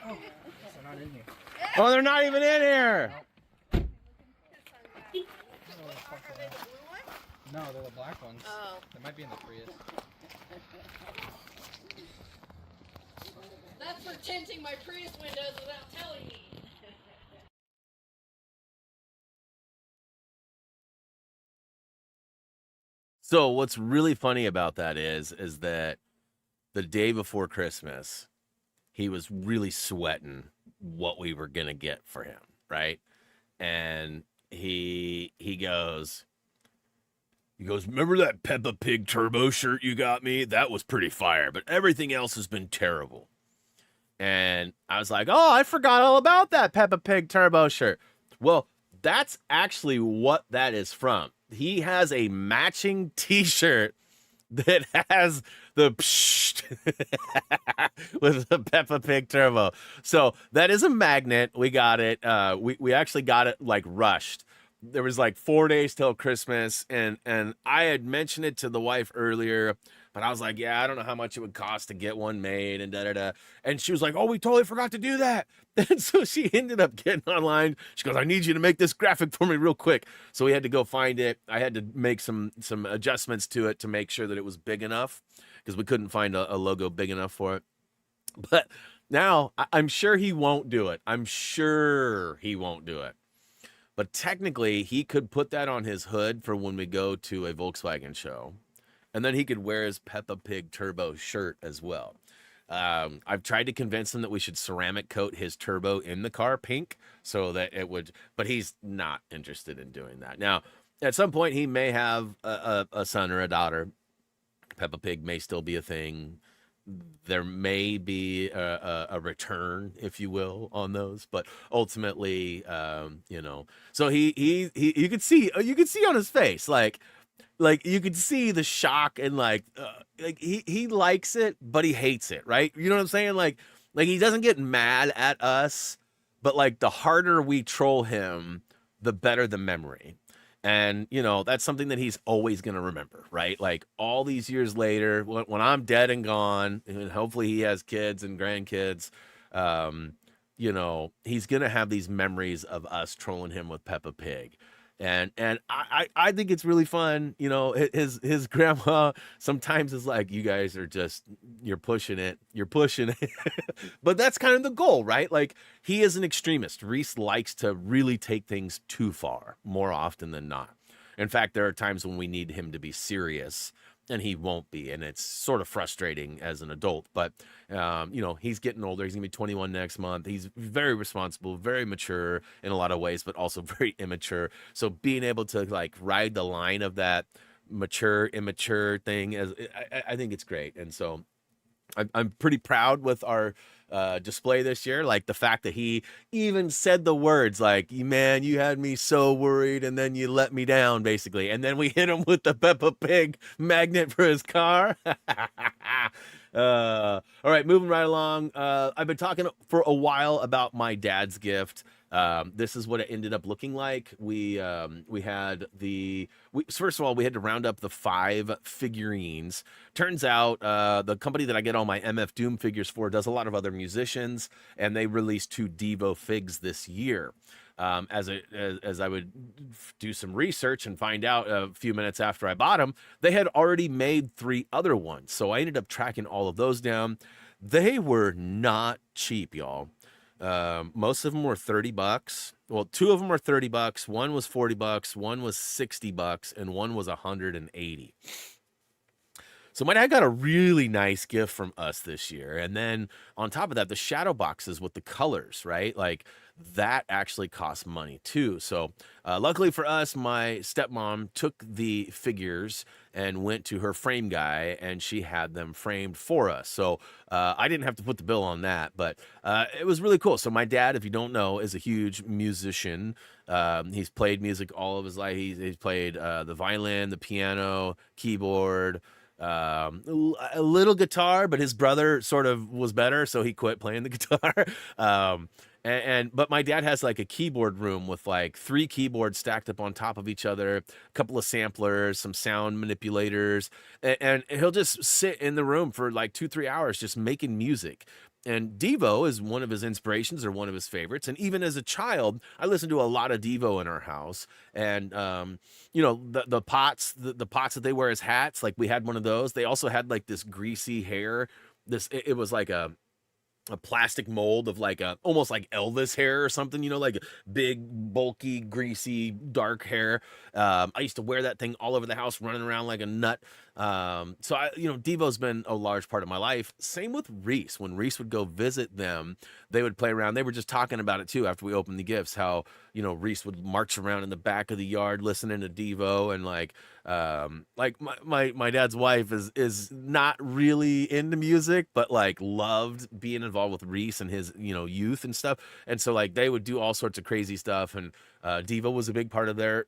C: Oh, they're not in here.
A: Oh, they're not even in here.
C: No, they're the black ones.
D: Oh.
C: They might be in the Prius.
D: That's for tinting my Prius windows without telling me.
A: So what's really funny about that is that the day before Christmas, he was really sweating what we were gonna get for him, right? And he goes, remember that Peppa Pig turbo shirt you got me? That was pretty fire, but everything else has been terrible. And I was like, oh, I forgot all about that Peppa Pig turbo shirt. Well, that's actually what that is from. He has a matching t-shirt that has the psh with the Peppa Pig turbo. So that is a magnet. We got it. We actually got it like rushed. There was like 4 days till Christmas, and I had mentioned it to the wife earlier, but I was like, yeah, I don't know how much it would cost to get one made, and da-da-da. And she was like, oh, we totally forgot to do that. And so she ended up getting online. She goes, I need you to make this graphic for me real quick. So we had to go find it. I had to make some adjustments to it to make sure that it was big enough, because we couldn't find a logo big enough for it. But now I'm sure he won't do it. I'm sure he won't do it. But technically, he could put that on his hood for when we go to a Volkswagen show. And then he could wear his Peppa Pig turbo shirt as well. I've tried to convince him that we should ceramic coat his turbo in the car pink so that it would, but he's not interested in doing that. Now, at some point, he may have a son or a daughter. Peppa Pig may still be a thing. There may be a return, if you will, on those, but ultimately, so he you could see on his face, like you could see the shock, and like he likes it, but he hates it, right? You know what I'm saying? Like he doesn't get mad at us, but like the harder we troll him, the better the memory. And, that's something that he's always going to remember, right? Like all these years later, when I'm dead and gone, and hopefully he has kids and grandkids, he's going to have these memories of us trolling him with Peppa Pig. And I think it's really fun. His grandma sometimes is like, you guys are just, you're pushing it. But that's kind of the goal, right? Like, he is an extremist. Reese likes to really take things too far more often than not. In fact, there are times when we need him to be serious and he won't be, and it's sort of frustrating as an adult. But you know, he's getting older. He's gonna be 21 next month. He's very responsible, very mature in a lot of ways, but also very immature. So being able to like ride the line of that mature immature thing, as I think it's great. And so I'm pretty proud with our display this year. Like the fact that he even said the words like, man, you had me so worried and then you let me down, basically. And then we hit him with the Peppa Pig magnet for his car. All right, moving right along. I've been talking for a while about my dad's gift. This is what it ended up looking like. First of all, we had to round up the 5 figurines. Turns out the company that I get all my MF Doom figures for does a lot of other musicians, and they released 2 Devo figs this year. As I would do some research and find out a few minutes after I bought them, they had already made 3 other ones. So I ended up tracking all of those down. They were not cheap, y'all. Most of them were $30. Well, 2 of them were $30. One was $40. One was $60, and one was $180. So my dad got a really nice gift from us this year. And then on top of that, the shadow boxes with the colors, right? Like that actually costs money too. So luckily for us, my stepmom took the figures and went to her frame guy, and she had them framed for us. So I didn't have to put the bill on that, but it was really cool. So my dad, if you don't know, is a huge musician. He's played music all of his life. He's played the violin, the piano, keyboard, a little guitar, but his brother sort of was better, so he quit playing the guitar. But my dad has like a keyboard room with like 3 keyboards stacked up on top of each other, a couple of samplers, some sound manipulators, and he'll just sit in the room for like 2-3 hours just making music. And Devo is one of his inspirations or one of his favorites. And even as a child, I listened to a lot of Devo in our house. And, you know, the pots that they wear as hats, like we had one of those. They also had like this greasy hair. It was like a plastic mold of like almost like Elvis hair or something, you know, like big, bulky, greasy, dark hair. I used to wear that thing all over the house, running around like a nut. So Devo's been a large part of my life. Same with Reese. When Reese would go visit them, they would play around. They were just talking about it too after we opened the gifts, how, you know, Reese would march around in the back of the yard listening to Devo, and like my dad's wife is not really into music, but like loved being involved with Reese and his, you know, youth and stuff. And so like they would do all sorts of crazy stuff, and Devo was a big part of their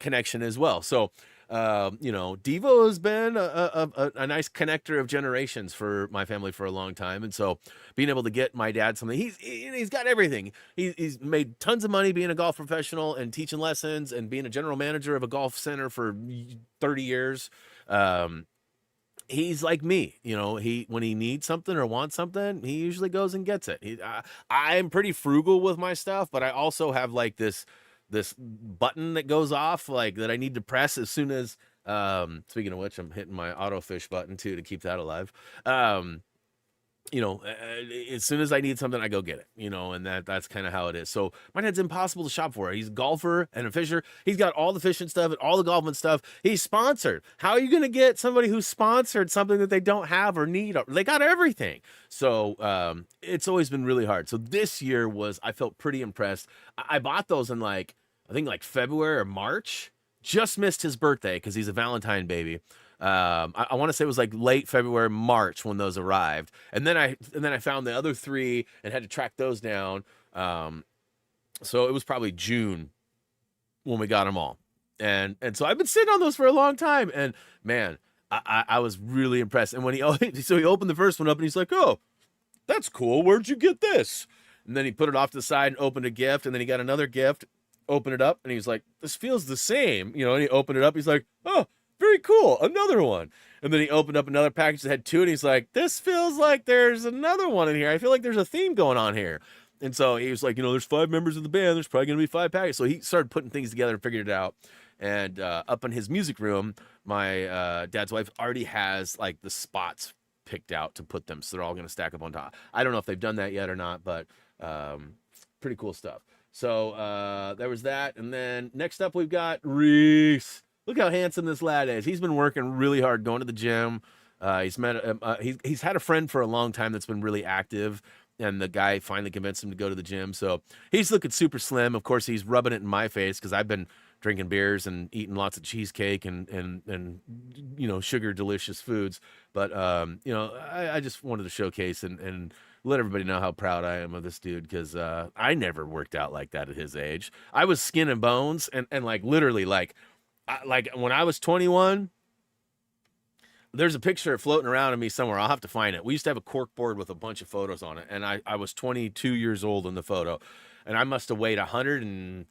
A: connection as well. So Devo has been a nice connector of generations for my family for a long time. And so being able to get my dad something, he's got everything. He's made tons of money being a golf professional and teaching lessons and being a general manager of a golf center for 30 years. He's like me, you know, when he needs something or wants something, he usually goes and gets it. I'm pretty frugal with my stuff, but I also have like this button that goes off, like that I need to press as soon as, speaking of which, I'm hitting my auto fish button too to keep that alive. As soon as I need something, I go get it, you know, and that's kind of how it is. So my dad's impossible to shop for. He's a golfer and a fisher. He's got all the fishing stuff and all the golfing stuff. He's sponsored. How are you going to get somebody who's sponsored something that they don't have or need? They got everything. So it's always been really hard. So this year I felt pretty impressed. I bought those in I think February or March. Just missed his birthday because he's a Valentine baby. I want to say it was like late February, March when those arrived. And then I found the other 3 and had to track those down. So it was probably June when we got them all. And so I've been sitting on those for a long time, and man, I was really impressed. And when he opened the first one up and he's like, "Oh, that's cool. Where'd you get this?" And then he put it off to the side and opened a gift, and then he got another gift, opened it up, and he was like, "This feels the same." You know, and he opened it up. He's like, "Oh, very cool. Another one." And then he opened up another package that had 2, and he's like, "This feels like there's another one in here. I feel like there's a theme going on here." And so he was like, there's 5 members of the band. There's probably going to be 5 packages. So he started putting things together and figured it out. And up in his music room, my dad's wife already has like the spots picked out to put them. So they're all going to stack up on top. I don't know if they've done that yet or not, but pretty cool stuff. So there was that. And then next up, we've got Reese. Look how handsome this lad is. He's been working really hard, going to the gym. He's had a friend for a long time that's been really active, and the guy finally convinced him to go to the gym. So he's looking super slim. Of course, he's rubbing it in my face because I've been drinking beers and eating lots of cheesecake and sugar delicious foods. But I just wanted to showcase and let everybody know how proud I am of this dude, because I never worked out like that at his age. I was skin and bones, and like literally like when I was 21. There's a picture floating around of me somewhere. I'll have to find it. We used to have a cork board with a bunch of photos on it, and I was 22 years old in the photo, and I must have weighed 100 and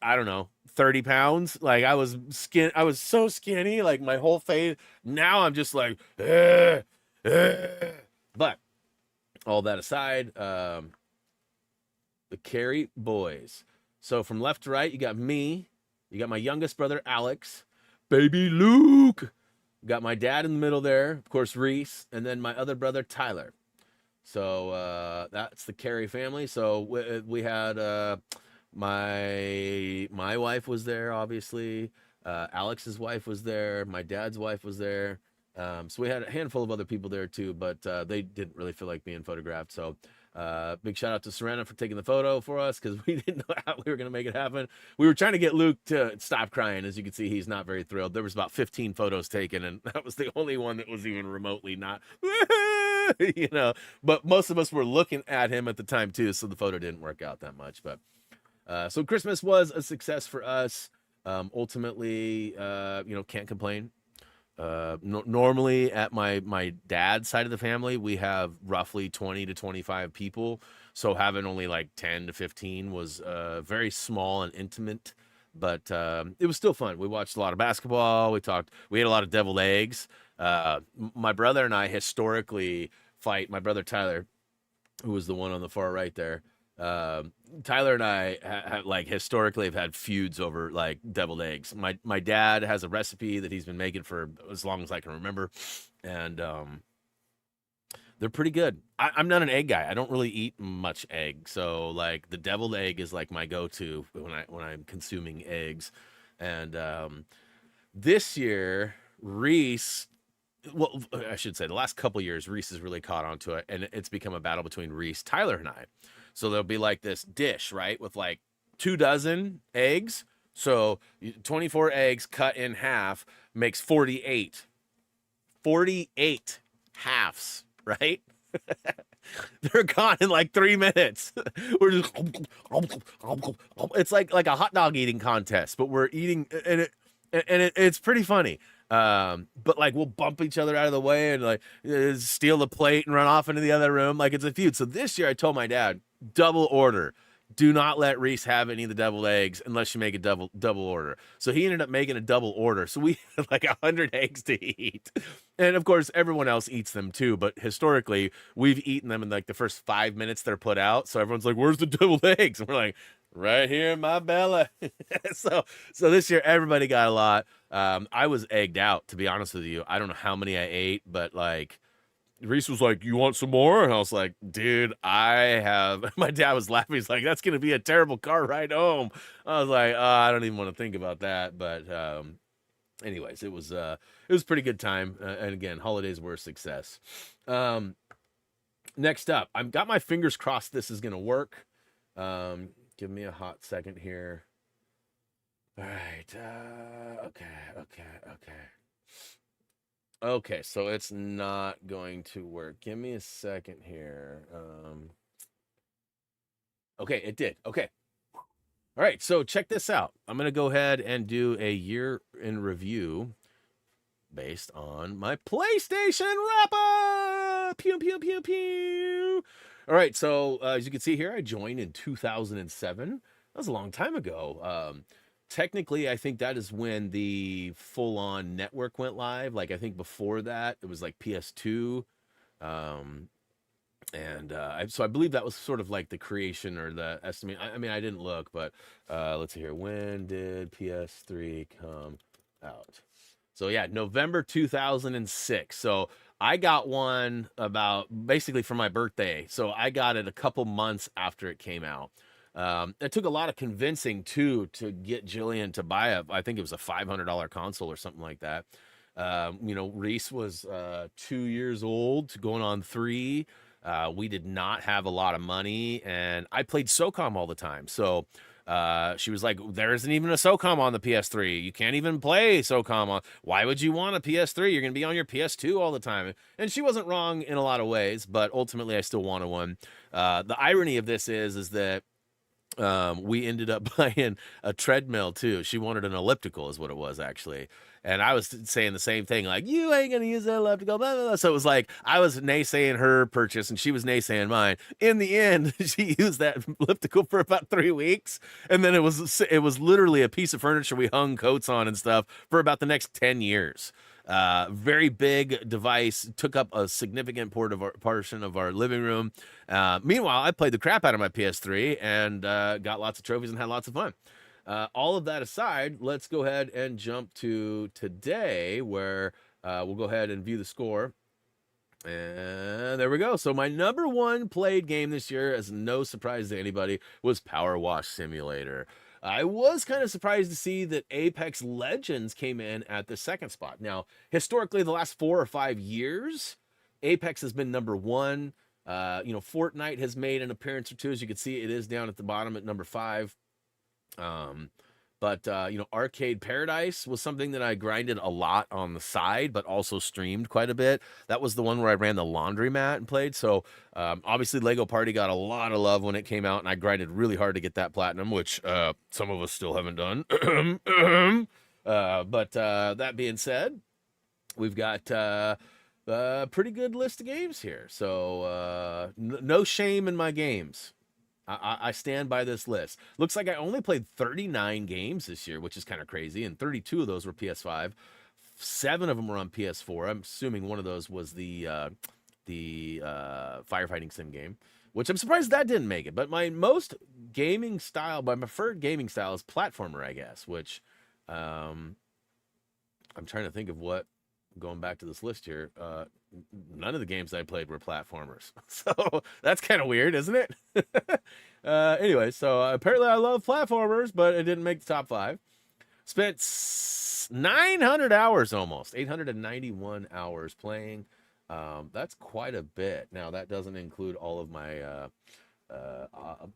A: I don't know, 30 pounds. Like I was so skinny, like my whole face. Now I'm just like, but all that aside, the Carey boys. So from left to right, you got me, you got my youngest brother Alex, baby Luke. Got my dad in the middle there, of course, Reese, and then my other brother, Tyler. So that's the Carey family. So we had my wife was there, obviously. Alex's wife was there. My dad's wife was there. So we had a handful of other people there too, but they didn't really feel like being photographed. So big shout out to Serena for taking the photo for us, because we didn't know how we were going to make it happen. We were trying to get Luke to stop crying. As you can see, he's not very thrilled. There was about 15 photos taken, and that was the only one that was even remotely not, but most of us were looking at him at the time too, so the photo didn't work out that much. But so Christmas was a success for us. Ultimately, can't complain. Normally at my dad's side of the family, we have roughly 20 to 25 people. So having only like 10 to 15 was very small and intimate, but it was still fun. We watched a lot of basketball. We ate a lot of deviled eggs. My brother and I historically fight. My brother Tyler, who was the one on the far right there. Tyler and I historically have had feuds over like deviled eggs. My dad has a recipe that he's been making for as long as I can remember, and they're pretty good. I'm not an egg guy. I don't really eat much egg, so like the deviled egg is like my go-to when I'm consuming eggs. And this year, Reese. Well, I should say the last couple years, Reese has really caught on to it, and it's become a battle between Reese, Tyler, and I. So there'll be like this dish, right, with like 24 eggs. So 24 eggs cut in half makes 48. 48 halves, right? They're gone in like 3 minutes. We're just, it's like a hot dog eating contest, but we're eating, and it's pretty funny. But like we'll bump each other out of the way and like steal the plate and run off into the other room. Like it's a feud. So this year I told my dad, double order. Do not let Reese have any of the deviled eggs unless you make a double order. So he ended up making a double order. So we had like 100 eggs to eat. And of course, everyone else eats them too. But historically, we've eaten them in like the first 5 minutes they're put out. So everyone's like, where's the deviled eggs? And we're like, right here in my belly. So this year, everybody got a lot. I was egged out, to be honest with you. I don't know how many I ate, but like, Reese was like, you want some more? And I was like, dude, I have. My dad was laughing. He's like, that's going to be a terrible car ride home. I was like, I don't even want to think about that. But anyways, it was a pretty good time. And again, holidays were a success. Next up, I've got my fingers crossed this is going to work. Give me a hot second here. All right. Okay, so it's not going to work. Give me a second here. Okay, it did. Okay. All right, so check this out. I'm going to go ahead and do a year in review based on my PlayStation wrap-up. Pew, pew, pew, pew. All right, so as you can see here, I joined in 2007. That was a long time ago. Technically, I think that is when the full-on network went live. Like, I think before that, it was like PS2. So I believe that was sort of like the creation or the estimate. I mean, I didn't look, but let's see here. When did PS3 come out? So yeah, November 2006. So I got one about basically for my birthday. So I got it a couple months after it came out. It took a lot of convincing too to get Jillian to buy I think it was a $500 console or something like that. You know, Reese was 2 years old, going on 3. We did not have a lot of money, and I played SOCOM all the time. So she was like, there isn't even a SOCOM on the PS3. You can't even play SOCOM on. Why would you want a PS3? You're going to be on your PS2 all the time. And she wasn't wrong in a lot of ways, but ultimately I still wanted one. The irony of this is that we ended up buying a treadmill too. She wanted an elliptical, is what it was actually. And I was saying the same thing, like, you ain't gonna use that elliptical, blah, blah, blah. So it was like I was naysaying her purchase and she was naysaying mine. In the end, she used that elliptical for about 3 weeks, and then it was literally a piece of furniture we hung coats on and stuff for about the next 10 years. Very big device, took up a significant portion of our living room. Meanwhile, I played the crap out of my PS3 and got lots of trophies and had lots of fun. All of that aside, let's go ahead and jump to today, where we'll go ahead and view the score. And there we go. So my number 1 played game this year, as no surprise to anybody, was Power Wash Simulator. I was kind of surprised to see that Apex Legends came in at the 2nd spot. Now, historically, the last 4 or 5 years, Apex has been number 1. You know, Fortnite has made an appearance or two. As you can see, it is down at the bottom at number 5. But you know, Arcade Paradise was something that I grinded a lot on the side, but also streamed quite a bit. That was the one where I ran the laundromat and played. So obviously Lego Party got a lot of love when it came out, and I grinded really hard to get that platinum, which some of us still haven't done. But that being said, we've got a pretty good list of games here. So no shame in my games. I stand by this list. Looks like I only played 39 games this year, which is kind of crazy, and 32 of those were PS5. 7 of them were on PS4. I'm assuming one of those was the firefighting sim game, which I'm surprised that didn't make it. But my preferred gaming style is platformer, I guess, which I'm trying to think of what, going back to this list here, none of the games I played were platformers. So that's kind of weird, isn't it? Anyway, so apparently I love platformers, but it didn't make the top 5. Spent 900 hours almost, 891 hours playing. That's quite a bit. Now, that doesn't include all of my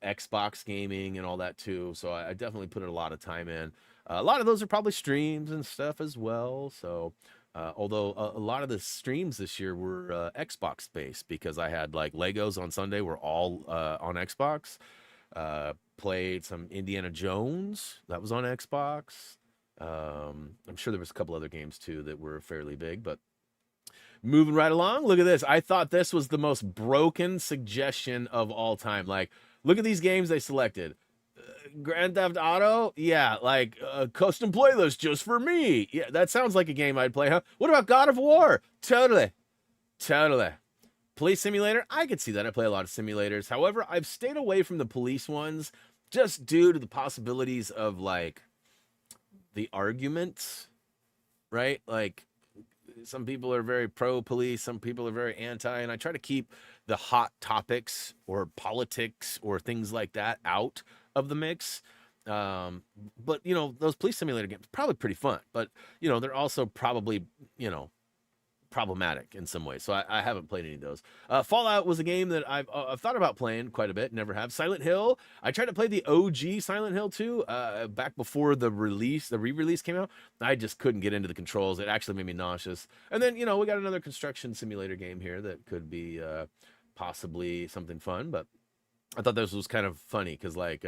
A: Xbox gaming and all that too. So I definitely put a lot of time in. A lot of those are probably streams and stuff as well. So although a lot of the streams this year were Xbox based, because I had like Legos on Sunday were all on Xbox. Played some Indiana Jones, that was on Xbox. I'm sure there was a couple other games too that were fairly big, but moving right along. Look at this. I thought this was the most broken suggestion of all time. Like, look at these games they selected. Grand Theft Auto, yeah, like custom playlist just for me. Yeah, that sounds like a game I'd play, huh? What about God of War? Totally. Police Simulator, I could see that. I play a lot of simulators. However, I've stayed away from the police ones just due to the possibilities of like the arguments, right? Like, some people are very pro police, some people are very anti, and I try to keep the hot topics or politics or things like that out of the mix. But you know, those police simulator games probably pretty fun, but you know, they're also probably, you know, problematic in some ways. So I haven't played any of those. Fallout was a game that I've thought about playing quite a bit, never have. Silent Hill, I tried to play the OG Silent Hill 2 back before the re-release came out. I just couldn't get into the controls. It actually made me nauseous. And then, you know, we got another construction simulator game here that could be possibly something fun, but I thought this was kind of funny because like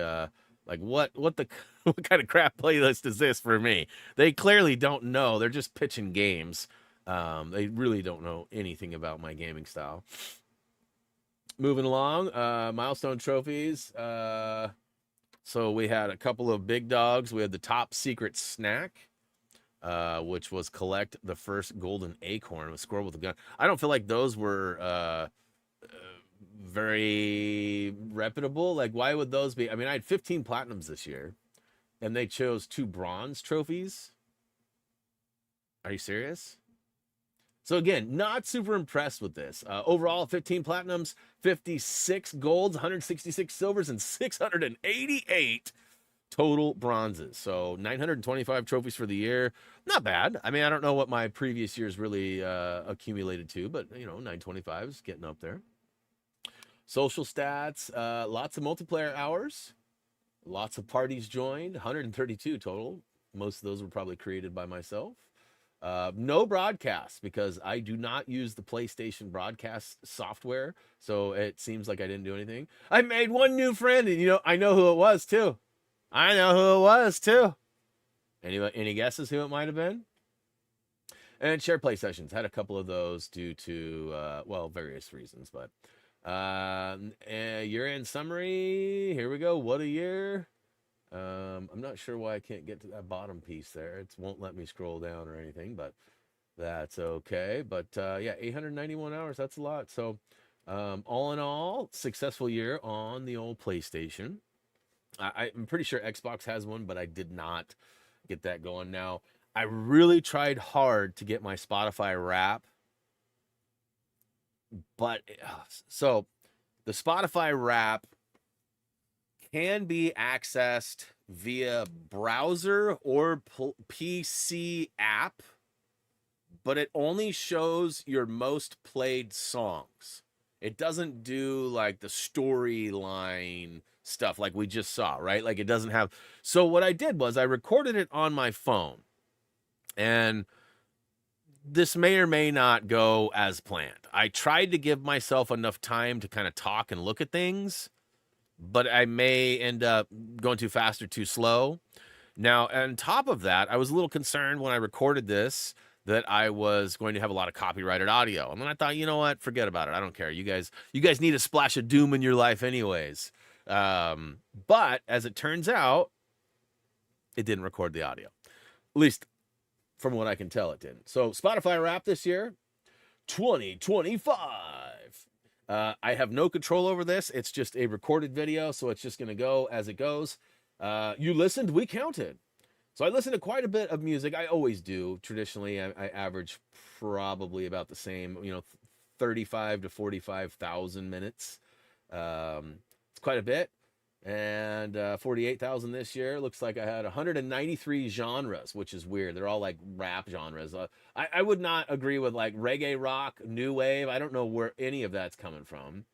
A: what kind of crap playlist is this for me? They clearly don't know. They're just pitching games. They really don't know anything about my gaming style. Moving along, milestone trophies. So we had a couple of big dogs. We had the top secret snack, which was collect the first golden acorn, a squirrel with a gun. I don't feel like those were very reputable. Like, why would those be? I mean, I had 15 platinums this year, and they chose 2 bronze trophies. Are you serious? So again, not super impressed with this. Overall, 15 platinums, 56 golds, 166 silvers, and 688 total bronzes. So 925 trophies for the year. Not bad. I mean, I don't know what my previous years really accumulated to, but, you know, 925 is getting up there. Social stats, lots of multiplayer hours, lots of parties joined, 132 total. Most of those were probably created by myself. No broadcasts because I do not use the PlayStation broadcast software, so it seems like I didn't do anything. I made one new friend, and, you know, I know who it was, too. Any guesses who it might have been? And shared play sessions. Had a couple of those due to, well, various reasons, but year-end summary. Here we go. What a year. I'm not sure why I can't get to that bottom piece there. It won't let me scroll down or anything, but that's okay. But yeah, 891 hours. That's a lot. So all in all, successful year on the old PlayStation. I'm pretty sure Xbox has one, but I did not get that going. Now, I really tried hard to get my Spotify Wrap, but so the Spotify Wrap can be accessed via browser or PC app, but it only shows your most played songs. It doesn't do like the storyline stuff like we just saw, right? Like it doesn't have. So what I did was I recorded it on my phone, and this may or may not go as planned. I tried to give myself enough time to kind of talk and look at things, but I may end up going too fast or too slow. Now, on top of that, I was a little concerned when I recorded this that I was going to have a lot of copyrighted audio. And then I thought, you know what? Forget about it. I don't care. You guys need a splash of doom in your life anyways. But as it turns out, it didn't record the audio. At least from what I can tell, it didn't. So Spotify Wrap this year, 2025. I have no control over this. It's just a recorded video, so it's just going to go as it goes. You listened, we counted. So I listen to quite a bit of music. I always do. Traditionally, I average probably about the same, 35 to 45,000 minutes. It's quite a bit. And 48,000 this year. Looks like I had 193 genres, which is weird. They're all like rap genres. I would not agree with like reggae rock, new wave. I don't know where any of that's coming from.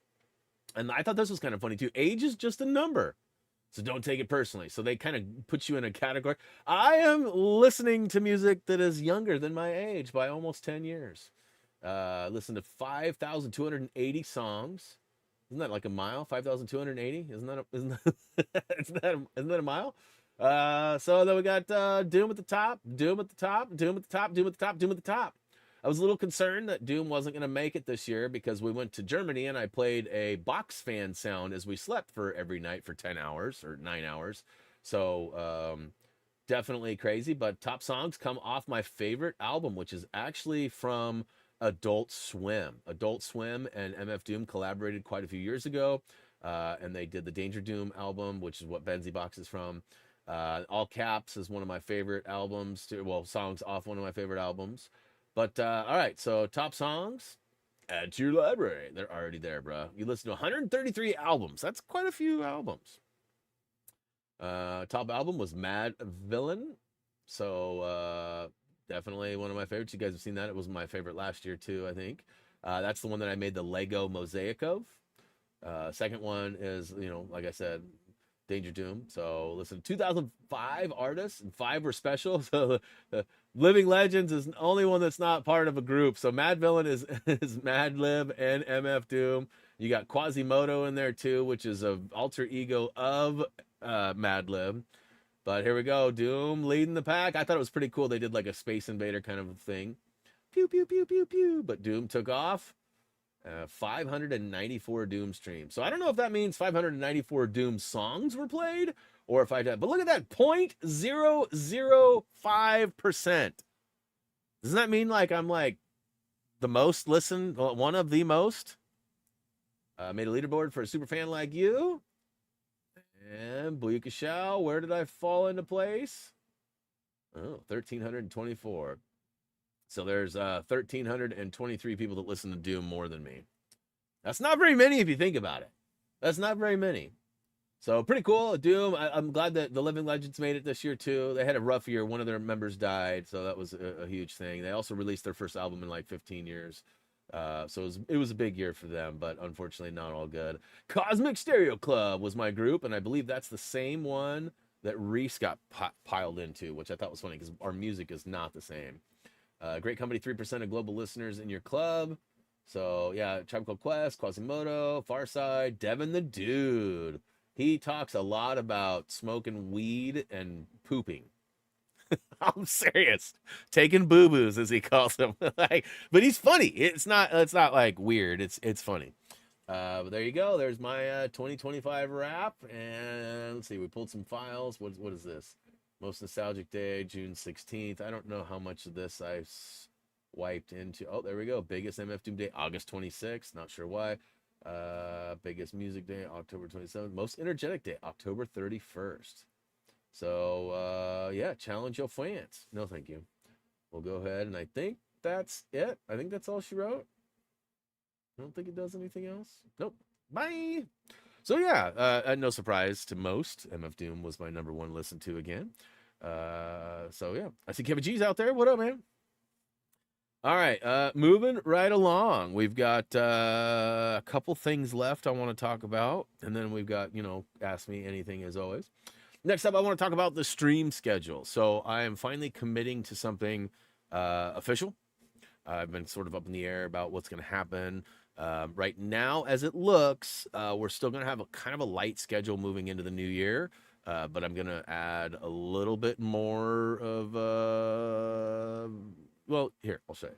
A: And I thought this was kind of funny too. Age is just a number. So don't take it personally. So they kind of put you in a category. I am listening to music that is younger than my age by almost 10 years. Listen to 5,280 songs. Isn't that like a mile? 5,280? Isn't that a mile? So then we got Doom at the top, Doom at the top, Doom at the top, Doom at the top, Doom at the top. I was a little concerned that Doom wasn't going to make it this year because we went to Germany and I played a box fan sound as we slept for every night for 10 hours or 9 hours. So definitely crazy. But top songs come off my favorite album, which is actually from Adult Swim. Adult Swim and MF Doom collaborated quite a few years ago. And they did the Danger Doom album, which is what Benzie Box is from. All Caps is one of my favorite albums. Well, songs off one of my favorite albums. But, all right, so top songs, add to your library. They're already there, bro. You listen to 133 albums. That's quite a few albums. Top album was Mad Villain. So, definitely one of my favorites. You guys have seen that. It was my favorite last year, too, I think. That's the one that I made the Lego mosaic of. Second one is, like I said, Danger Doom. So listen, 2005 artists and 5 were special. So Living Legends is the only one that's not part of a group. So Mad Villain is Madlib and MF Doom. You got Quasimodo in there too, which is an alter ego of Madlib. But here we go, Doom leading the pack. I thought it was pretty cool. They did like a Space Invader kind of thing. Pew, pew, pew, pew, pew. But Doom took off. 594 Doom streams. So I don't know if that means 594 Doom songs were played or if I did. But look at that, 0.005%. Doesn't that mean like I'm like the most listened, one of the most? Made a leaderboard for a super fan like you. And Booyaka Shao, where did I fall into place? Oh, 1,324. So there's 1,323 people that listen to Doom more than me. That's not very many if you think about it. That's not very many. So pretty cool. Doom, I'm glad that the Living Legends made it this year too. They had a rough year. One of their members died, so that was a huge thing. They also released their first album in like 15 years. So it was a big year for them, but unfortunately not all good. Cosmic Stereo Club was my group, and I believe that's the same one that Reese got piled into, which I thought was funny because our music is not the same. Great company, 3% of global listeners in your club. So yeah, Tribe Called Quest, Quasimodo, Farside, Devin the Dude. He talks a lot about smoking weed and pooping. I'm serious. Taking boo-boos, as he calls them. Like, but he's funny. It's not like weird. It's funny. But there you go. There's my 2025 wrap. And let's see, we pulled some files. What is this? Most Nostalgic Day, June 16th. I don't know how much of this I wiped into. Oh, there we go. Biggest MF Doom Day, August 26th. Not sure why. Biggest Music Day, October 27th. Most Energetic Day, October 31st. So, yeah, challenge your fans. No, thank you. We'll go ahead, and I think that's it. I think that's all she wrote. I don't think it does anything else. Nope. Bye. So, yeah, no surprise to most, MF Doom was my number one listen to again. So, yeah. I see Kevin G's out there. What up, man? All right, moving right along. We've got a couple things left I want to talk about, and then we've got, Ask Me Anything as always. Next up, I want to talk about the stream schedule. So I am finally committing to something official. I've been sort of up in the air about what's going to happen. Right now, as it looks, we're still going to have a kind of a light schedule moving into the new year. But I'm going to add a little bit more of... Well, here, I'll show you.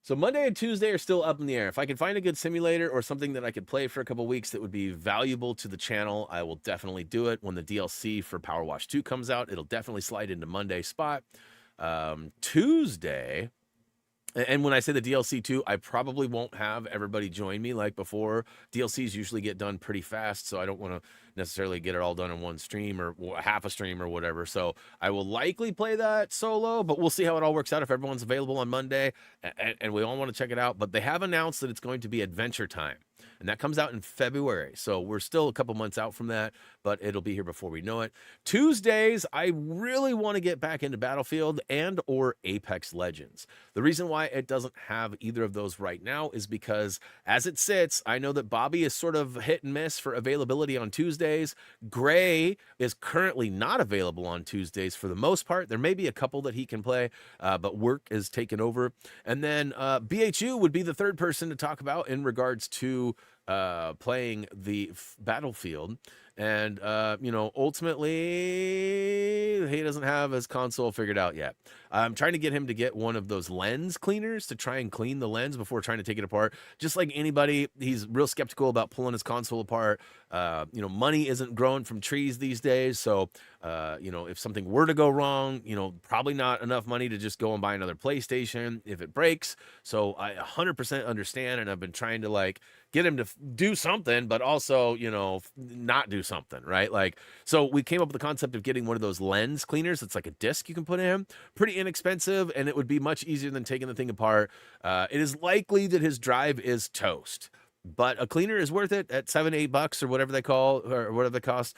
A: So Monday and Tuesday are still up in the air. If I can find a good simulator or something that I could play for a couple weeks that would be valuable to the channel, I will definitely do it. When the DLC for Power Wash 2 comes out, it'll definitely slide into Monday's spot. Tuesday... And when I say the DLC too, I probably won't have everybody join me like before. DLCs usually get done pretty fast, so I don't want to necessarily get it all done in one stream or half a stream or whatever. So I will likely play that solo, but we'll see how it all works out if everyone's available on Monday. And we all want to check it out. But they have announced that it's going to be Adventure Time. And that comes out in February. So we're still a couple months out from that, but it'll be here before we know it. Tuesdays, I really want to get back into Battlefield and or Apex Legends. The reason why it doesn't have either of those right now is because as it sits, I know that Bobby is sort of hit and miss for availability on Tuesdays. Gray is currently not available on Tuesdays for the most part. There may be a couple that he can play, but work is taken over. And then BHU would be the third person to talk about in regards to playing the Battlefield. And, ultimately, he doesn't have his console figured out yet. I'm trying to get him to get one of those lens cleaners to try and clean the lens before trying to take it apart. Just like anybody, he's real skeptical about pulling his console apart. Money isn't growing from trees these days. So, if something were to go wrong, probably not enough money to just go and buy another PlayStation if it breaks. So I 100% understand. And I've been trying to get him to do something, but also, not do something, right? So we came up with the concept of getting one of those lens cleaners. It's like a disc you can put in, pretty inexpensive, and it would be much easier than taking the thing apart. It is likely that his drive is toast, but a cleaner is worth it at $7-8 or whatever they cost.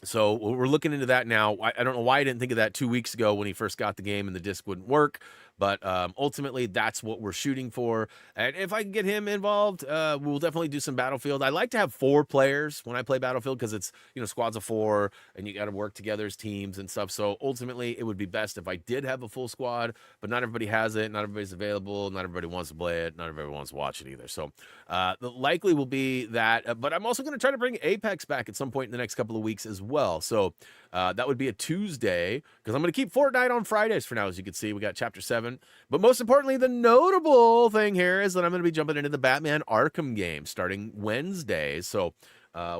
A: So we're looking into that now. I don't know why I didn't think of that 2 weeks ago when he first got the game and the disc wouldn't work. But ultimately, that's what we're shooting for. And if I can get him involved, we'll definitely do some Battlefield. I like to have 4 players when I play Battlefield because it's, squads of 4 and you got to work together as teams and stuff. So ultimately, it would be best if I did have a full squad, but not everybody has it. Not everybody's available. Not everybody wants to play it. Not everybody wants to watch it either. So the likely will be that. But I'm also going to try to bring Apex back at some point in the next couple of weeks as well. So that would be a Tuesday because I'm going to keep Fortnite on Fridays for now. As you can see, we got Chapter 7. But most importantly, the notable thing here is that I'm going to be jumping into the Batman Arkham game starting Wednesday. So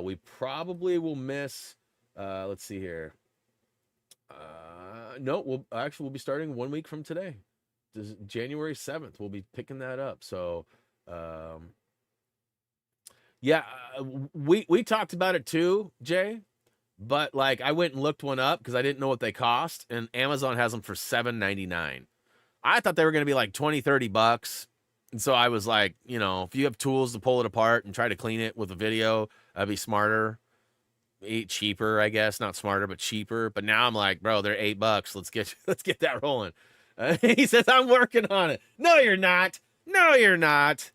A: we probably will miss, let's see here. No, we'll be starting 1 week from today. This is January 7th. We'll be picking that up. So, yeah, we talked about it too, Jay. But I went and looked one up because I didn't know what they cost, and Amazon has them for $7.99. I thought they were going to be like 20, $30. And so I was like, you know, if you have tools to pull it apart and try to clean it with a video, that'd be smarter. Cheaper, I guess. Not smarter, but cheaper. But now I'm like, bro, they're $8. Let's get that rolling. He says, I'm working on it. No, you're not. No, you're not.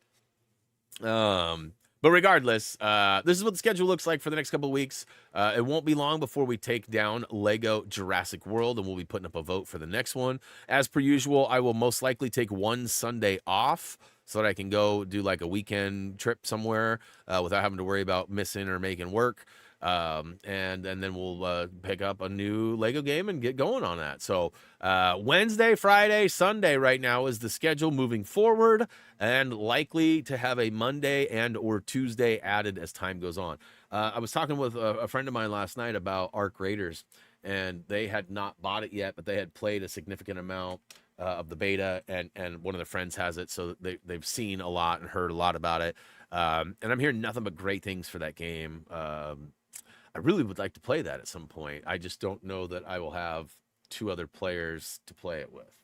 A: But regardless, this is what the schedule looks like for the next couple of weeks. It won't be long before we take down Lego Jurassic World, and we'll be putting up a vote for the next one. As per usual, I will most likely take one Sunday off so that I can go do like a weekend trip somewhere without having to worry about missing or making work. And then we'll pick up a new Lego game and get going on that. So Wednesday, Friday, Sunday right now is the schedule moving forward, and likely to have a Monday and or Tuesday added as time goes on. I was talking with a friend of mine last night about Arc Raiders, and they had not bought it yet, but they had played a significant amount of the beta, and one of their friends has it, so they've seen a lot and heard a lot about it. And I'm hearing nothing but great things for that game. I really would like to play that at some point. I just don't know that I will have two other players to play it with.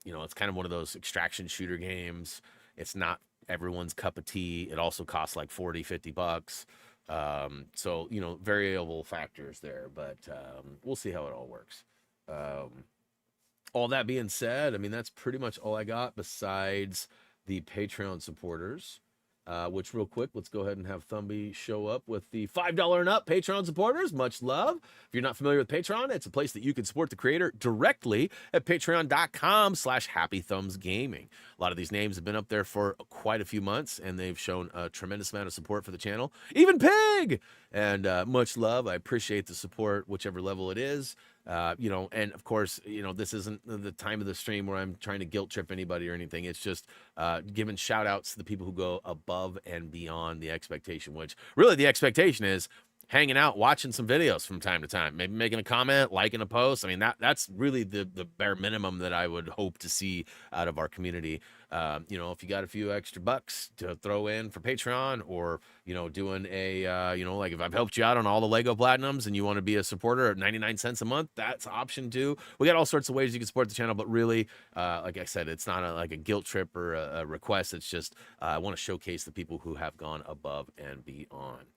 A: You know, it's kind of one of those extraction shooter games. It's not everyone's cup of tea. It also costs like $40-50. So, you know, variable factors there, but we'll see how it all works. All that being said, I mean, that's pretty much all I got besides the Patreon supporters. Which real quick, let's go ahead and have Thumby show up with the $5 and up Patreon supporters. Much love. If you're not familiar with Patreon, it's a place that you can support the creator directly at patreon.com/happythumbsgaming. A lot of these names have been up there for quite a few months, and they've shown a tremendous amount of support for the channel. Even Pig! And much love. I appreciate the support, whichever level it is. You know, and of course, you know, this isn't the time of the stream where I'm trying to guilt trip anybody or anything. It's just giving shout outs to the people who go above and beyond the expectation, which really the expectation is hanging out, watching some videos from time to time, maybe making a comment, liking a post. I mean, that's really the bare minimum that I would hope to see out of our community. You know, if you got a few extra bucks to throw in for Patreon, or, you know, doing a, you know, like if I've helped you out on all the Lego Platinums and you want to be a supporter at 99 cents a month, that's an option too. We got all sorts of ways you can support the channel, but really, like I said, it's not like a guilt trip or a request. It's just, I want to showcase the people who have gone above and beyond.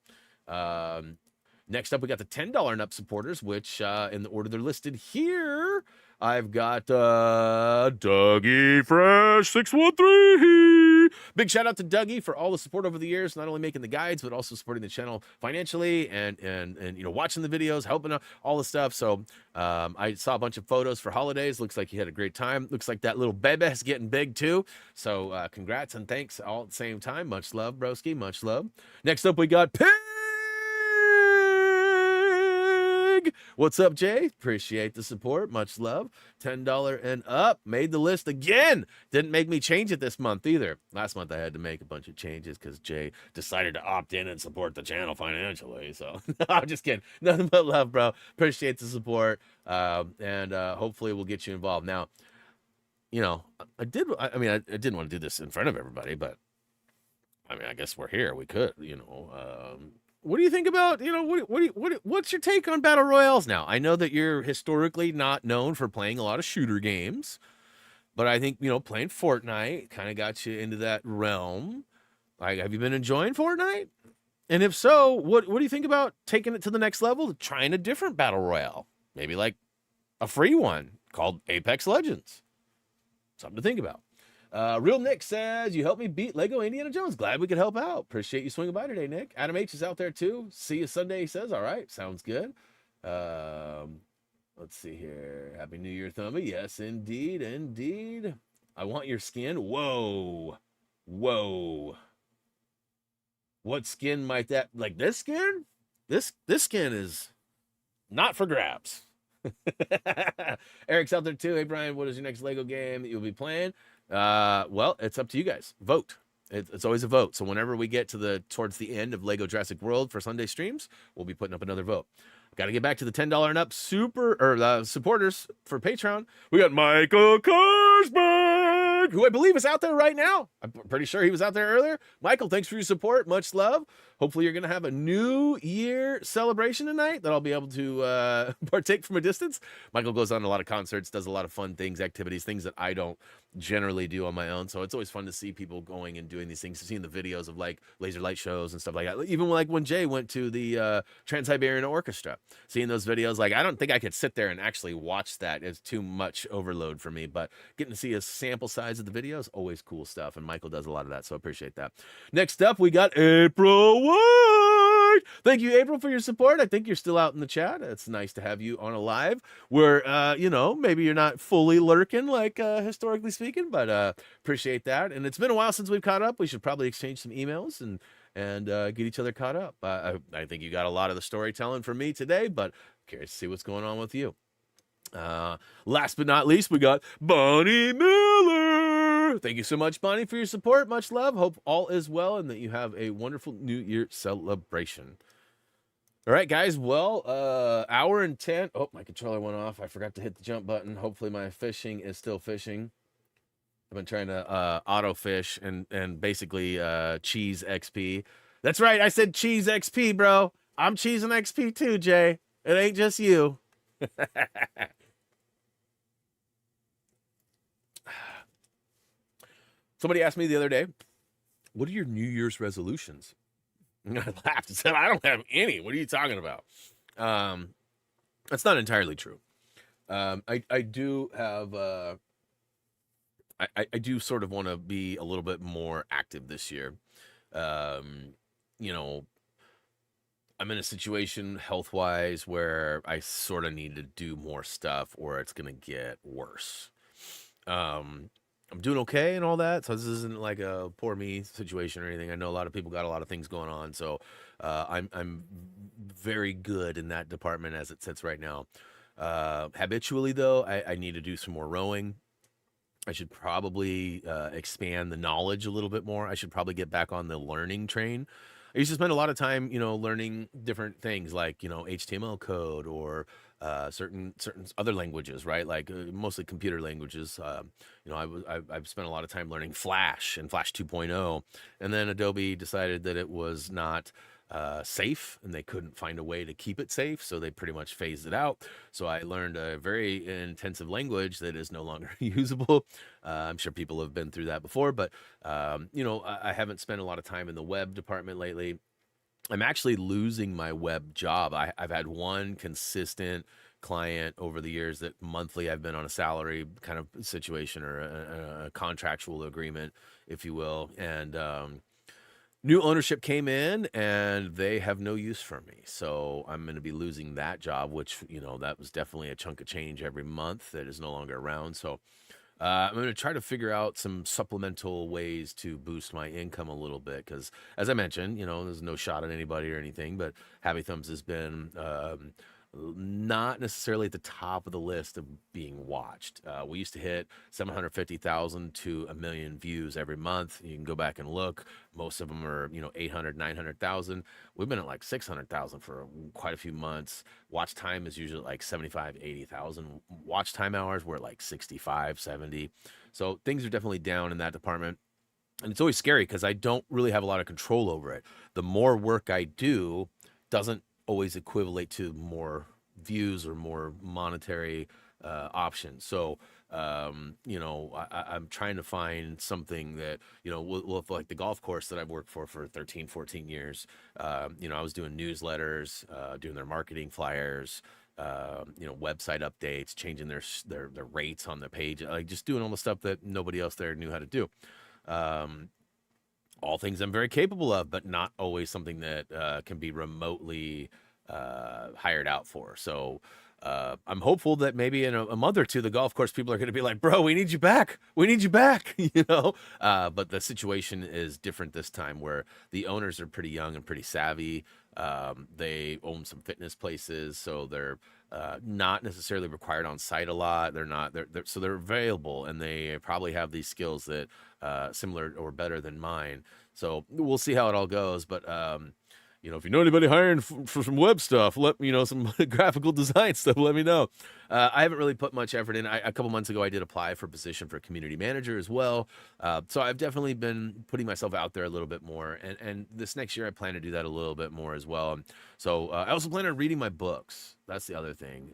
A: Next up, we got the $10 and up supporters, which in the order they're listed here, I've got Dougie Fresh 613. Big shout out to Dougie for all the support over the years, not only making the guides, but also supporting the channel financially and you know, watching the videos, helping out all the stuff. So I saw a bunch of photos for holidays. Looks like he had a great time. Looks like that little baby is getting big too. So congrats and thanks all at the same time. Much love, broski. Much love. Next up, we got Pig. What's up, Jay? Appreciate the support. Much love. $10 and up. Made the list again. Didn't make me change it this month either. Last month I had to make a bunch of changes because Jay decided to opt in and support the channel financially. So I'm just kidding. Nothing but love, bro. Appreciate the support. And hopefully we'll get you involved. Now, you know, I didn't want to do this in front of everybody, but I mean, I guess we're here. We could, you know, what do you think about, you know, what's your take on battle royales now? I know that you're historically not known for playing a lot of shooter games, but I think, you know, playing Fortnite kind of got you into that realm. Like, have you been enjoying Fortnite? And if so, what do you think about taking it to the next level, trying a different battle royale? Maybe like a free one called Apex Legends. Something to think about. Real Nick says, you helped me beat Lego Indiana Jones. Glad we could help out. Appreciate you swinging by today, Nick. Adam H is out there too. See you Sunday, he says. All right, sounds good. Let's see here. Happy New Year, Thumby. Yes, indeed, indeed. I want your skin. Whoa. Whoa. What skin might that, like this skin? This skin is not for grabs. Eric's out there too. Hey, Brian, what is your next Lego game that you'll be playing? Well, it's up to you guys. Vote. It's always a vote. So whenever we get to towards the end of Lego Jurassic World for Sunday streams, we'll be putting up another vote. Got to get back to the $10 and up supporters for Patreon. We got Michael Korsberg, who I believe is out there right now. I'm pretty sure he was out there earlier. Michael, thanks for your support. Much love. hopefully you're going to have a New Year celebration tonight that I'll be able to partake from a distance. Michael goes on a lot of concerts, does a lot of fun things, activities, things that I don't generally do on my own. So it's always fun to see people going and doing these things, seeing the videos of like laser light shows and stuff like that. Even like when Jay went to the Trans-Siberian Orchestra, seeing those videos, like I don't think I could sit there and actually watch that. It's too much overload for me, but getting to see a sample size of the videos, always cool stuff. And Michael does a lot of that, so I appreciate that. Next up, we got April White. Thank you, April, for your support. I think you're still out in the chat. It's nice to have you on a live where, you know, maybe you're not fully lurking like historically speaking, but appreciate that. And it's been a while since we've caught up. We should probably exchange some emails and get each other caught up. I think you got a lot of the storytelling from me today, but curious to see what's going on with you. Last but not least, we got Bonnie Miller. Thank you so much, Bonnie, for your support. Much love. Hope all is well and that you have a wonderful New Year celebration. All right, guys. Well, hour and 10. Oh, my controller went off. I forgot to hit the jump button. Hopefully my fishing is still fishing. I've been trying to auto fish and basically cheese XP. That's right. I said cheese XP, bro. I'm cheesing XP too, Jay. It ain't just you. Somebody asked me the other day, what are your New Year's resolutions? And I laughed and said, I don't have any. What are you talking about? That's not entirely true. I do have, I do sort of want to be a little bit more active this year. You know, I'm in a situation health-wise where I sort of need to do more stuff or it's going to get worse. I'm doing okay and all that, so this isn't like a poor me situation or anything. I know a lot of people got a lot of things going on, so I'm very good in that department as it sits right now. Habitually, though, I need to do some more rowing. I should probably expand the knowledge a little bit more. I should probably get back on the learning train. I used to spend a lot of time, you know, learning different things like, you know, HTML code or certain other languages, right? Like mostly computer languages. You know, I've spent a lot of time learning Flash and Flash 2.0, and then Adobe decided that it was not safe and they couldn't find a way to keep it safe, so they pretty much phased it out. So I learned a very intensive language that is no longer usable. I'm sure people have been through that before, but you know, I haven't spent a lot of time in the web department lately. I'm actually losing my web job. I've had one consistent client over the years that monthly I've been on a salary kind of situation or a contractual agreement, if you will. And new ownership came in and they have no use for me. So I'm going to be losing that job, which, you know, that was definitely a chunk of change every month that is no longer around. So I'm going to try to figure out some supplemental ways to boost my income a little bit. Because as I mentioned, you know, there's no shot at anybody or anything, but Happy Thumbs has been not necessarily at the top of the list of being watched. We used to hit 750,000 to 1 million views every month. You can go back and look. Most of them are, you know, 800, 900,000. We've been at like 600,000 for quite a few months. Watch time is usually like 75, 80,000. Watch time hours, we're at like 65, 70. So things are definitely down in that department. And it's always scary because I don't really have a lot of control over it. The more work I do doesn't always equivalent to more views or more monetary options. So, you know, I'm trying to find something that, you know, will like the golf course that I've worked for 13, 14 years. You know, I was doing newsletters, doing their marketing flyers, you know, website updates, changing their rates on the page, like just doing all the stuff that nobody else there knew how to do. All things I'm very capable of, but not always something that can be remotely hired out for. So I'm hopeful that maybe in a month or two, the golf course people are going to be like, bro, we need you back. We need you back, you know? But the situation is different this time where the owners are pretty young and pretty savvy. They own some fitness places, so they're not necessarily required on site a lot. So they're available, and they probably have these skills that similar or better than mine. So we'll see how it all goes. But if you know anybody hiring for some web stuff, some graphical design stuff, let me know. I haven't really put much effort in. A couple months ago, I did apply for a position for community manager as well. So I've definitely been putting myself out there a little bit more. And this next year, I plan to do that a little bit more as well. So I also plan on reading my books. That's the other thing.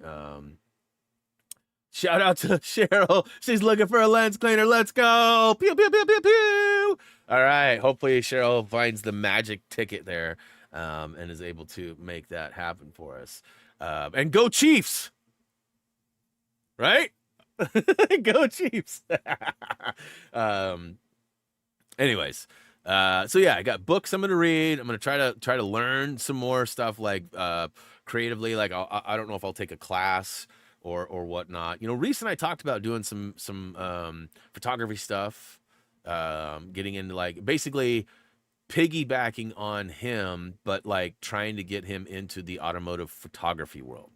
A: Shout out to Cheryl. She's looking for a lens cleaner. Let's go. Pew, pew, pew, pew, pew. All right. Hopefully Cheryl finds the magic ticket there and is able to make that happen for us. And go Chiefs. Right? Go Chiefs. Anyways. So yeah, I got books I'm going to read. I'm going to try to learn some more stuff like creatively. Like I don't know if I'll take a class or whatnot. Reese and I talked about doing some photography stuff, getting into like basically piggybacking on him, but like trying to get him into the automotive photography world.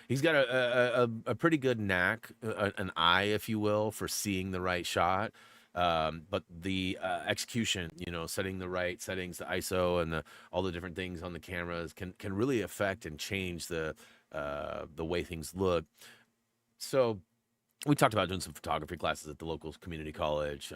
A: He's got a pretty good knack, an eye, if you will, for seeing the right shot. But the execution, setting the right settings, the ISO, and all the different things on the cameras can really affect and change the way things look. So we talked about doing some photography classes at the local community college.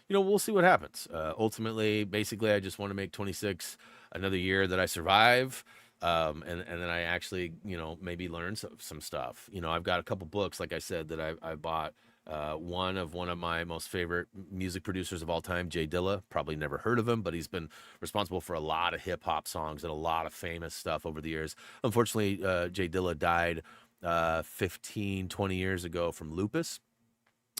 A: We'll see what happens. Ultimately, basically, I just want to make 26 another year that I survive. And then I actually, maybe learn some stuff. I've got a couple books, like I said, that I bought. One of my most favorite music producers of all time, Jay Dilla. Probably never heard of him, but he's been responsible for a lot of hip hop songs and a lot of famous stuff over the years. Unfortunately, Jay Dilla died 15, 20 years ago from lupus.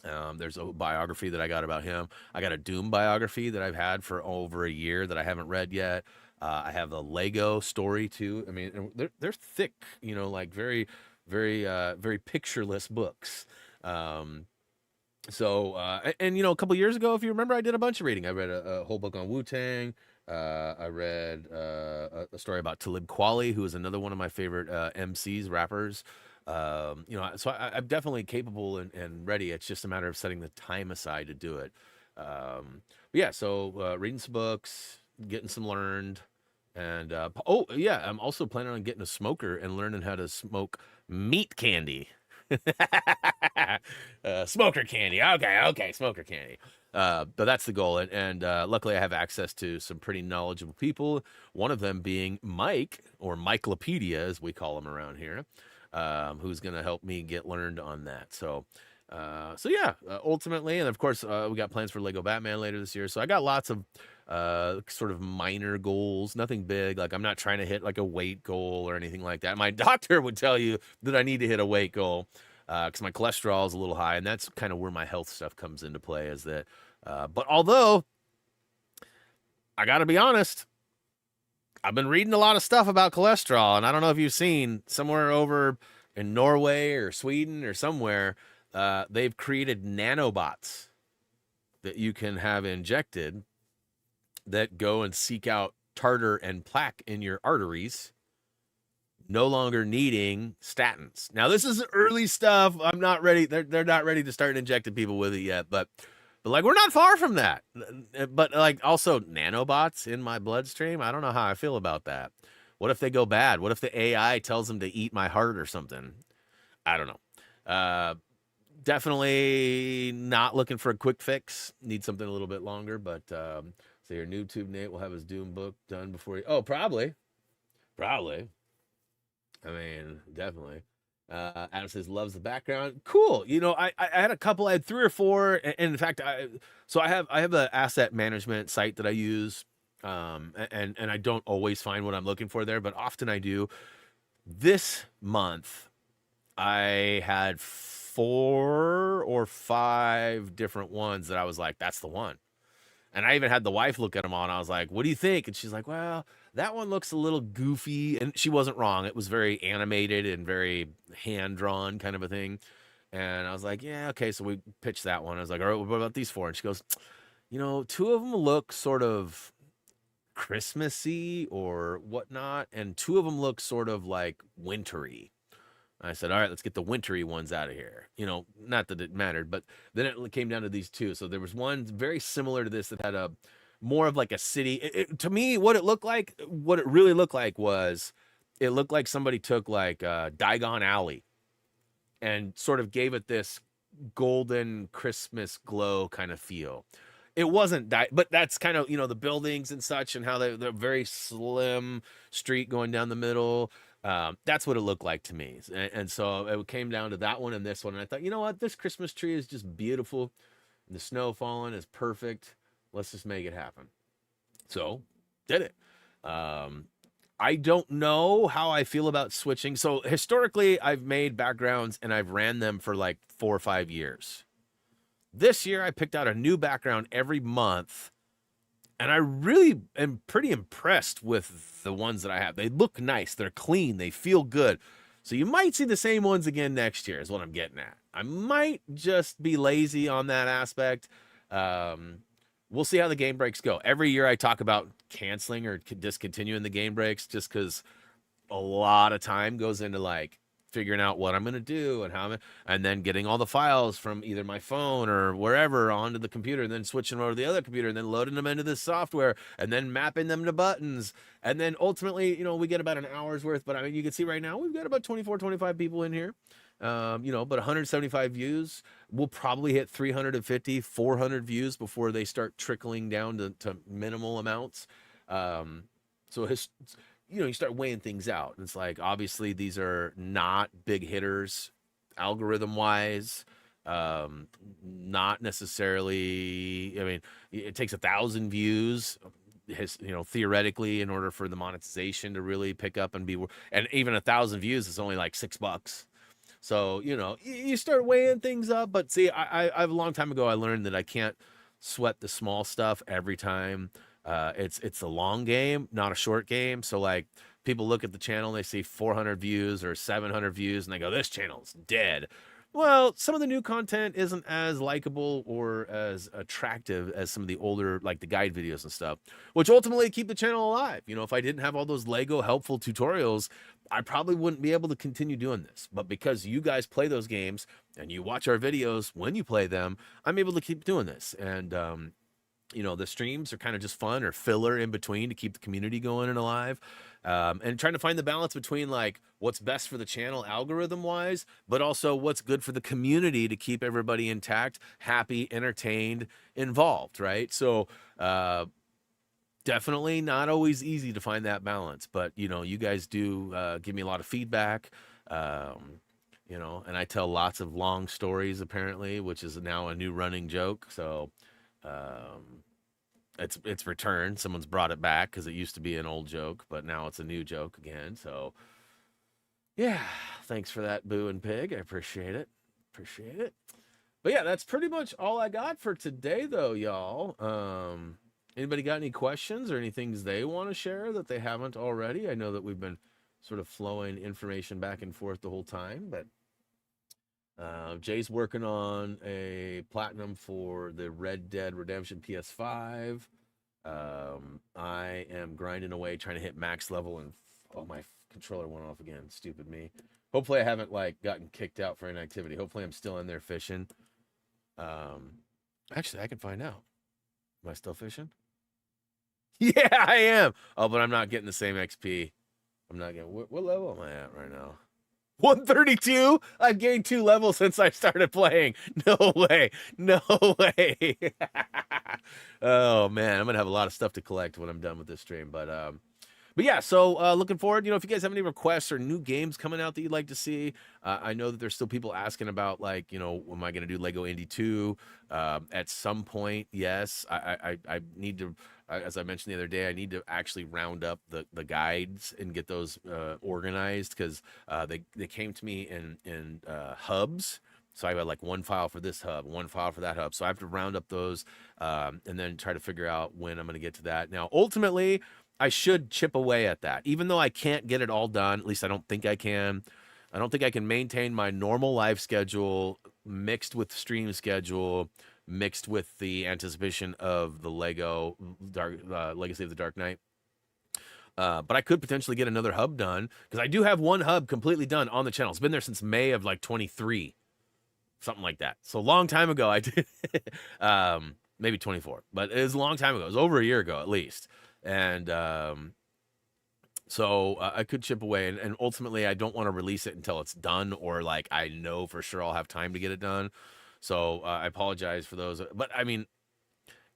A: There's a biography that I got about him. I got a Doom biography that I've had for over a year that I haven't read yet. I have the Lego story too. I mean, they're thick, like very, very, very pictureless books. So, a couple years ago, if you remember, I did a bunch of reading. I read a whole book on Wu-Tang. I read a story about Talib Kweli, who is another one of my favorite MCs, rappers. So I'm definitely capable and ready. It's just a matter of setting the time aside to do it. So reading some books, getting some learned. And, I'm also planning on getting a smoker and learning how to smoke meat candy. Smoker candy. Okay, smoker candy. But that's the goal. And luckily I have access to some pretty knowledgeable people. One of them being Mike, or Mikelopedia, as we call him around here, who's going to help me get learned on that. So ultimately, and of course, we got plans for Lego Batman later this year. So I got lots of sort of minor goals, nothing big. Like I'm not trying to hit like a weight goal or anything like that. My doctor would tell you that I need to hit a weight goal because my cholesterol is a little high, and that's kind of where my health stuff comes into play. Is that, but although I got to be honest, I've been reading a lot of stuff about cholesterol, and I don't know if you've seen somewhere over in Norway or Sweden or somewhere. They've created nanobots that you can have injected that go and seek out tartar and plaque in your arteries, no longer needing statins. Now, this is early stuff. I'm not ready. They're not ready to start injecting people with it yet, but like we're not far from that. But like also nanobots in my bloodstream. I don't know how I feel about that. What if they go bad? What if the AI tells them to eat my heart or something? I don't know. Definitely not looking for a quick fix. Need something a little bit longer, but so your YouTube Nate will have his Doom book done before he... Oh, probably. I mean, definitely. Adam says loves the background. Cool. I had a couple. I had 3 or 4, and in fact, I have an asset management site that I use, and I don't always find what I'm looking for there, but often I do. This month, I had 4 or 5 different ones that I was like, that's the one. And I even had the wife look at them all, and I was like, what do you think? And she's like, well, that one looks a little goofy. And she wasn't wrong. It was very animated and very hand-drawn kind of a thing. And I was like, yeah, okay. So we pitched that one. I was like, all right, what about these 4? And she goes, 2 of them look sort of Christmassy or whatnot. And 2 of them look sort of like wintry. I said, all right, let's get the wintry ones out of here. Not that it mattered, but then it came down to these 2. So there was one very similar to this that had a more of like a city. To me, what it really looked like was, it looked like somebody took like Diagon Alley and sort of gave it this golden Christmas glow kind of feel. It wasn't that, but that's kind of, the buildings and such, and how they're very slim street going down the middle. That's what it looked like to me. And so it came down to that one and this one. And I thought, you know what? This Christmas tree is just beautiful. And the snow falling is perfect. Let's just make it happen. So did it. I don't know how I feel about switching. So historically, I've made backgrounds and I've ran them for like 4 or 5 years. This year, I picked out a new background every month, and I really am pretty impressed with the ones that I have. They look nice. They're clean. They feel good. So you might see the same ones again next year is what I'm getting at. I might just be lazy on that aspect. We'll see how the game breaks go. Every year I talk about canceling or discontinuing the game breaks just because a lot of time goes into like figuring out what I'm going to do and and then getting all the files from either my phone or wherever onto the computer, and then switching over to the other computer, and then loading them into this software, and then mapping them to buttons. And then ultimately, we get about an hour's worth, but I mean, you can see right now, we've got about 24, 25 people in here. But 175 views. We'll probably hit 350, 400 views before they start trickling down to minimal amounts. You start weighing things out. It's like, obviously these are not big hitters algorithm wise. Not necessarily, I mean, it takes 1,000 views, theoretically, in order for the monetization to really pick up and even 1,000 views is only like $6. So, you start weighing things up. But see, I a long time ago, I learned that I can't sweat the small stuff every time. It's a long game, not a short game. So like, people look at the channel and they see 400 views or 700 views and they go, this channel's dead. Well, some of the new content isn't as likable or as attractive as some of the older, like the guide videos and stuff, which ultimately keep the channel alive. If I didn't have all those Lego helpful tutorials, I probably wouldn't be able to continue doing this. But because you guys play those games and you watch our videos when you play them, I'm able to keep doing this. And, the streams are kind of just fun or filler in between to keep the community going and alive. And trying to find the balance between like what's best for the channel algorithm wise, but also what's good for the community to keep everybody intact, happy, entertained, involved. Right. So, definitely not always easy to find that balance, but you guys do, give me a lot of feedback, and I tell lots of long stories apparently, which is now a new running joke. So, it's returned. Someone's brought it back because it used to be an old joke, but now it's a new joke again. So yeah, thanks for that, Boo and Pig. I appreciate it. But yeah, that's pretty much all I got for today though, y'all. Anybody got any questions or any things they want to share that they haven't already? I know that we've been sort of flowing information back and forth the whole time, but Jay's working on a platinum for the Red Dead Redemption PS5. I am grinding away trying to hit max level, and my controller went off again. Stupid me. Hopefully I haven't gotten kicked out for inactivity. Hopefully I'm still in there fishing. Actually, I can find out. Am I still fishing? Yeah, I am. Oh, but I'm not getting the same XP. I'm not getting. What level am I at right now? 132? I've gained 2 levels since I started playing. No way. Oh man, I'm gonna have a lot of stuff to collect when I'm done with this stream. But yeah, so looking forward. If you guys have any requests or new games coming out that you'd like to see, I know that there's still people asking about am I going to do Lego Indy 2 at some point? Yes, I need to. As I mentioned the other day, I need to actually round up the guides and get those organized because they came to me in hubs. So I had one file for this hub, one file for that hub. So I have to round up those and then try to figure out when I'm going to get to that. Now, ultimately, I should chip away at that, even though I can't get it all done. At least I don't think I can. I don't think I can maintain my normal life schedule mixed with stream schedule, mixed with the anticipation of the Lego Legacy of the Dark Knight. But I could potentially get another hub done because I do have one hub completely done on the channel. It's been there since May of 23, something like that. So a long time ago I did. maybe 24, but it was a long time ago. It was over a year ago at least. And so I could chip away, and ultimately I don't want to release it until it's done, or like I know for sure I'll have time to get it done. So I apologize for those. But I mean,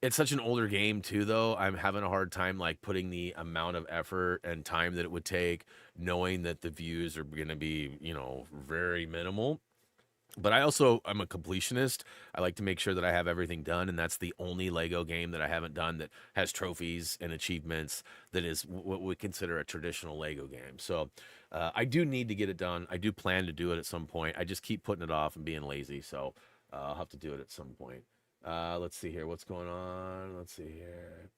A: it's such an older game too, though. I'm having a hard time like putting the amount of effort and time that it would take, knowing that the views are going to be, very minimal. But I'm a completionist. I like to make sure that I have everything done, and that's the only Lego game that I haven't done that has trophies and achievements that is what we consider a traditional Lego game. So I do need to get it done. I do plan to do it at some point. I just keep putting it off and being lazy, so I'll have to do it at some point. Let's see here. What's going on? Let's see here.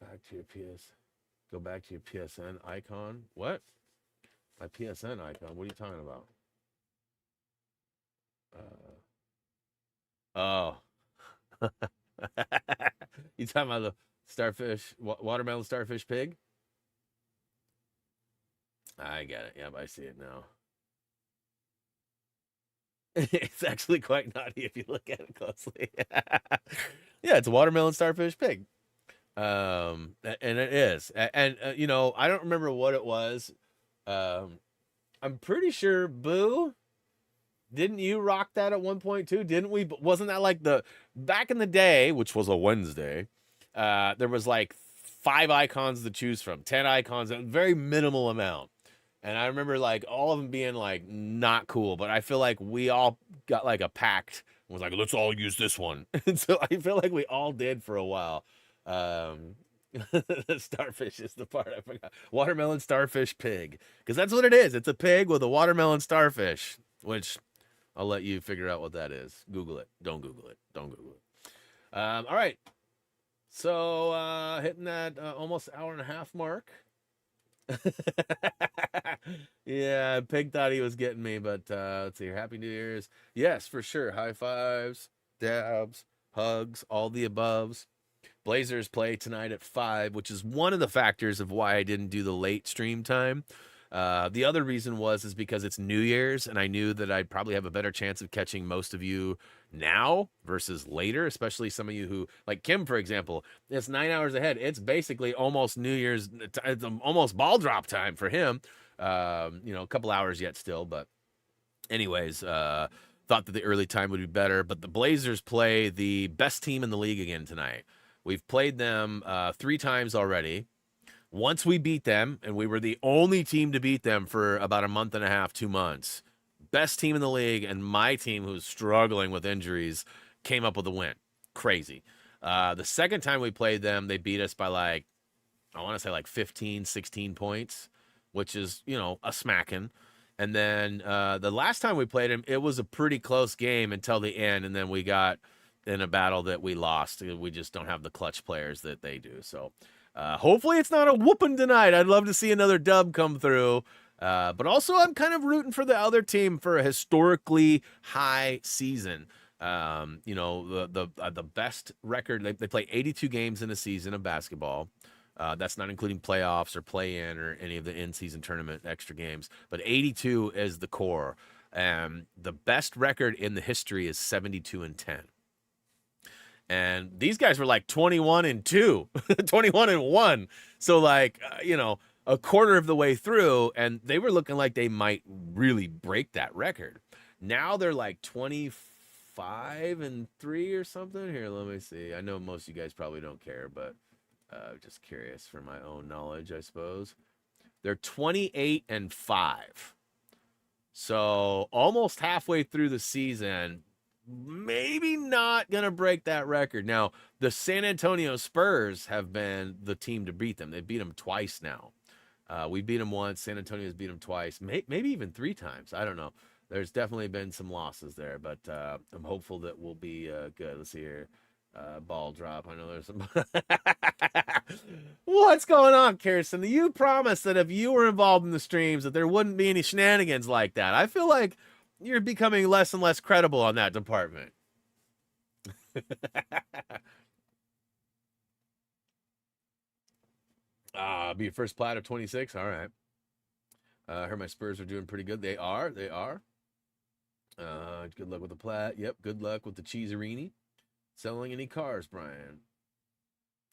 A: Go back to your PSN icon. What? My PSN icon? What are you talking about? Oh. You talking about the starfish, watermelon starfish pig? I get it. Yep, I see it now. It's actually quite naughty if you look at it closely. Yeah, it's a watermelon starfish pig. And it is. And I don't remember what it was. I'm pretty sure, Boo, didn't you rock that at one point too? Didn't we? Wasn't that like back in the day, which was a Wednesday, there was like 5 icons to choose from, 10 icons, a very minimal amount. And I remember like all of them being like not cool, but I feel like we all got like a pact and was like, let's all use this one. And so I feel like we all did for a while. The starfish is the part I forgot. Watermelon starfish pig. Because that's what it is. It's a pig with a watermelon starfish, which I'll let you figure out what that is. Google it. Don't Google it. Don't Google it. All right. So hitting that almost hour and a half mark. Yeah, Pig thought he was getting me, but let's see here. Happy New Year's. Yes, for sure. High fives, dabs, hugs, all the aboves. Blazers play tonight at 5, which is one of the factors of why I didn't do the late stream time. The other reason is because it's New Year's, and I knew that I'd probably have a better chance of catching most of you now versus later, especially some of you who, like Kim, for example, it's 9 hours ahead. It's basically almost New Year's. It's almost ball drop time for him. A couple hours yet still, but anyways, thought that the early time would be better. But the Blazers play the best team in the league again tonight. We've played them 3 times already. Once we beat them, and we were the only team to beat them for about a month and a half, 2 months. Best team in the league, and my team, who's struggling with injuries, came up with a win. Crazy. The second time we played them, they beat us by I want to say 15, 16 points, which is, a smacking. And then the last time we played them, it was a pretty close game until the end, and then we got in a battle that we lost. We just don't have the clutch players that they do, so... hopefully it's not a whooping tonight. I'd love to see another dub come through. But also I'm kind of rooting for the other team for a historically high season. The best record, they play 82 games in a season of basketball. That's not including playoffs or play-in or any of the in-season tournament extra games. But 82 is the core. The best record in the history is 72-10. And these guys were 21-2, 21-1. So a quarter of the way through, and they were looking like they might really break that record. Now they're 25-3 or something. Here, let me see. I know most of you guys probably don't care, but just curious for my own knowledge, I suppose. They're 28-5. So almost halfway through the season, maybe not going to break that record. Now, the San Antonio Spurs have been the team to beat them. They beat them twice now. We beat them once. San Antonio's beat them twice, maybe even 3 times. I don't know. There's definitely been some losses there, but I'm hopeful that we'll be good. Let's see here. Ball drop. I know there's some... What's going on, Kirsten? You promised that if you were involved in the streams that there wouldn't be any shenanigans like that. I feel like you're becoming less and less credible on that department. Be your first plat of 26. All right. I heard my Spurs are doing pretty good. They are. Good luck with the plat. Yep. Good luck with the cheeserini. Selling any cars, Brian?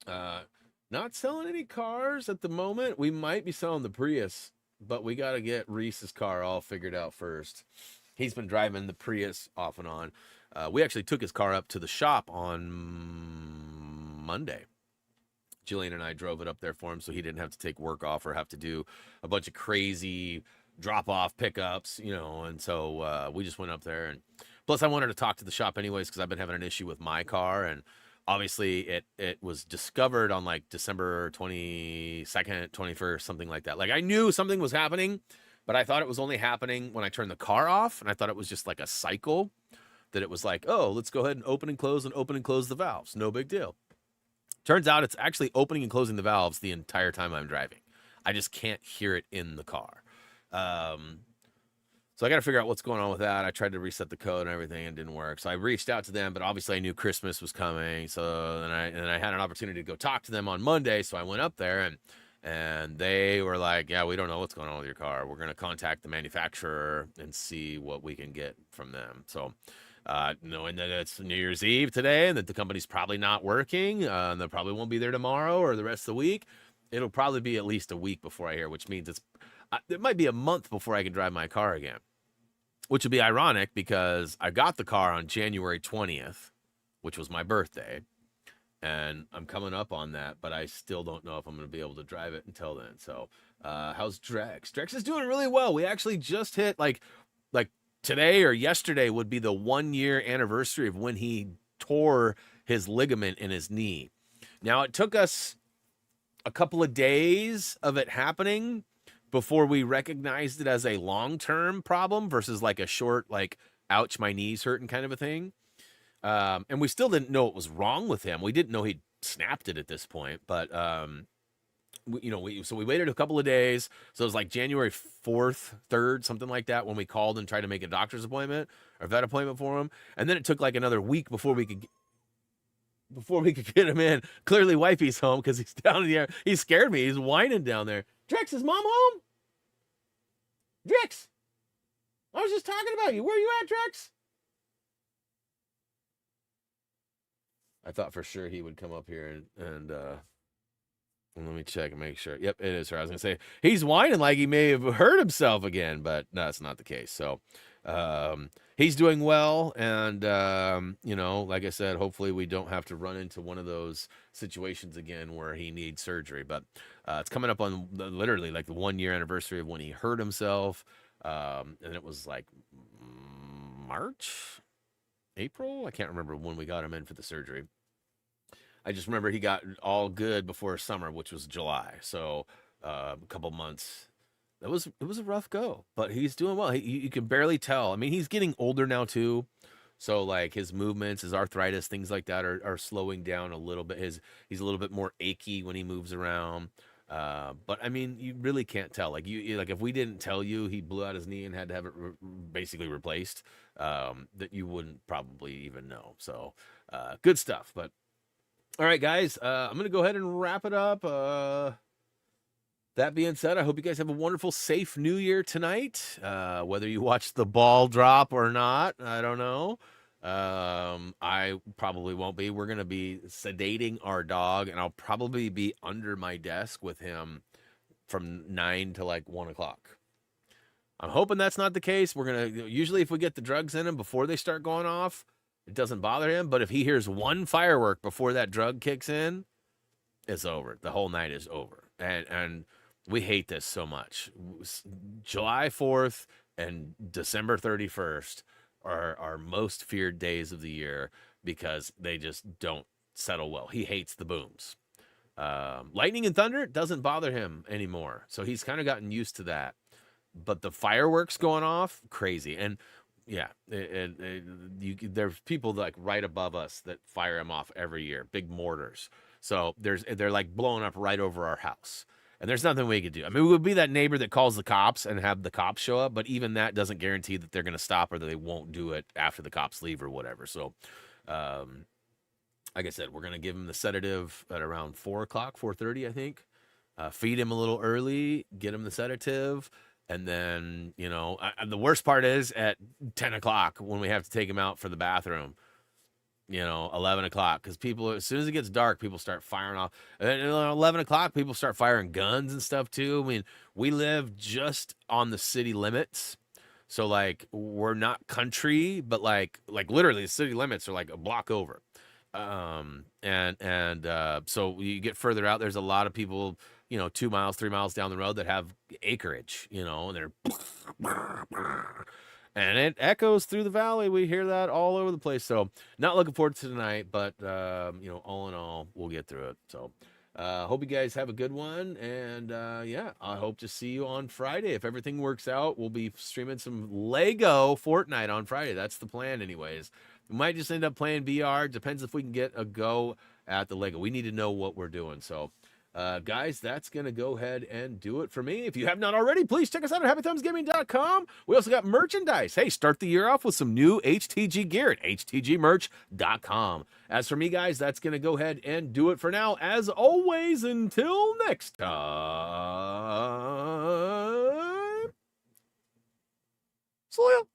A: Not selling any cars at the moment. We might be selling the Prius, but we got to get Reese's car all figured out first. He's been driving the Prius off and on. We actually took his car up to the shop on Monday. Jillian and I drove it up there for him so he didn't have to take work off or have to do a bunch of crazy drop-off pickups, you know, and so we just went up there. And plus I wanted to talk to the shop anyways because I've been having an issue with my car, and obviously it was discovered on like December 22nd, 21st, something like that. Like I knew something was happening, but I thought it was only happening when I turned the car off, and I thought it was just like a cycle, that it was like, oh, let's go ahead and open and close the valves. No big deal. Turns out it's actually opening and closing the valves the entire time I'm driving. I just can't hear it in the car. So I got to figure out what's going on with that. I tried to reset the code and everything, and it didn't work. So I reached out to them, but obviously I knew Christmas was coming. So then I had an opportunity to go talk to them on Monday. So I went up there, and they were like, yeah, we don't know what's going on with your car. We're going to contact the manufacturer and see what we can get from them. So knowing that it's New Year's Eve today and that the company's probably not working, and they probably won't be there tomorrow or the rest of the week, it'll probably be at least a week before I hear, which means it might be a month before I can drive my car again, which would be ironic because I got the car on January 20th, which was my birthday, and I'm coming up on that, but I still don't know if I'm going to be able to drive it until then. So how's Drex? Drex is doing really well. We actually just hit like today or yesterday would be the 1 year anniversary of when he tore his ligament in his knee. Now, it took us a couple of days of it happening before we recognized it as a long-term problem versus like a short, like, ouch, my knee's hurting kind of a thing. And we still didn't know what was wrong with him. We didn't know he'd snapped it at this point, but so we waited a couple of days. So it was like January 4th, 3rd, something like that, when we called and tried to make a doctor's appointment or vet appointment for him. And then it took like another week before we could get him in. Clearly wifey's home because he's down in the air. He scared me. He's whining down there. Drex, is mom home? Drex, I was just talking about you. Where are you at, Drex? I thought for sure he would come up here and let me check and make sure. Yep, it is her. I was going to say, he's whining like he may have hurt himself again, but no, that's not the case. So he's doing well. And, like I said, hopefully we don't have to run into one of those situations again where he needs surgery. But it's coming up on literally like the 1 year anniversary of when he hurt himself. And it was like April? I can't remember when we got him in for the surgery. I just remember he got all good before summer, which was July. So a couple months. It was a rough go, but he's doing well. You can barely tell. I mean, he's getting older now too. So like his movements, his arthritis, things like that are slowing down a little bit. He's a little bit more achy when he moves around. But I mean, you really can't tell. Like if we didn't tell you he blew out his knee and had to have it basically replaced, that you wouldn't probably even know. So good stuff. But all right, guys, I'm going to go ahead and wrap it up. That being said, I hope you guys have a wonderful, safe New Year tonight. Whether you watch the ball drop or not, I don't know. I probably won't be. We're going to be sedating our dog, and I'll probably be under my desk with him from 9 to like 1 o'clock. I'm hoping that's not the case. Usually if we get the drugs in him before they start going off, it doesn't bother him. But if he hears one firework before that drug kicks in, it's over. The whole night is over. And we hate this so much. July 4th and December 31st are our most feared days of the year because they just don't settle well. He hates the booms. Lightning and thunder doesn't bother him anymore. So he's kind of gotten used to that. But the fireworks going off, crazy. And yeah, there's people like right above us that fire them off every year, big mortars. So they're like blowing up right over our house. And there's nothing we could do. I mean, we would be that neighbor that calls the cops and have the cops show up, but even that doesn't guarantee that they're going to stop or that they won't do it after the cops leave or whatever. So, like I said, we're going to give him the sedative at around 4 o'clock, 4:30, I think. Feed him a little early, get him the sedative. And then, the worst part is at 10 o'clock when we have to take him out for the bathroom. 11 o'clock, because people, as soon as it gets dark, people start firing off. And at 11 o'clock, people start firing guns and stuff too. I mean, we live just on the city limits. So like we're not country, but like literally the city limits are like a block over. So you get further out, there's a lot of people, 2 miles, 3 miles down the road that have acreage, and they're and it echoes through the valley. We hear that all over the place. So not looking forward to tonight, but all in all, we'll get through it. So hope you guys have a good one. And yeah, I hope to see you on Friday. If everything works out, we'll be streaming some Lego Fortnite on Friday. That's the plan anyways. We might just end up playing VR. Depends if we can get a go at the Lego. We need to know what we're doing. So guys, that's going to go ahead and do it for me. If you have not already, please check us out at happythumbsgaming.com. We also got merchandise. Hey, start the year off with some new HTG gear at htgmerch.com. As for me, guys, that's going to go ahead and do it for now. As always, until next time, see ya.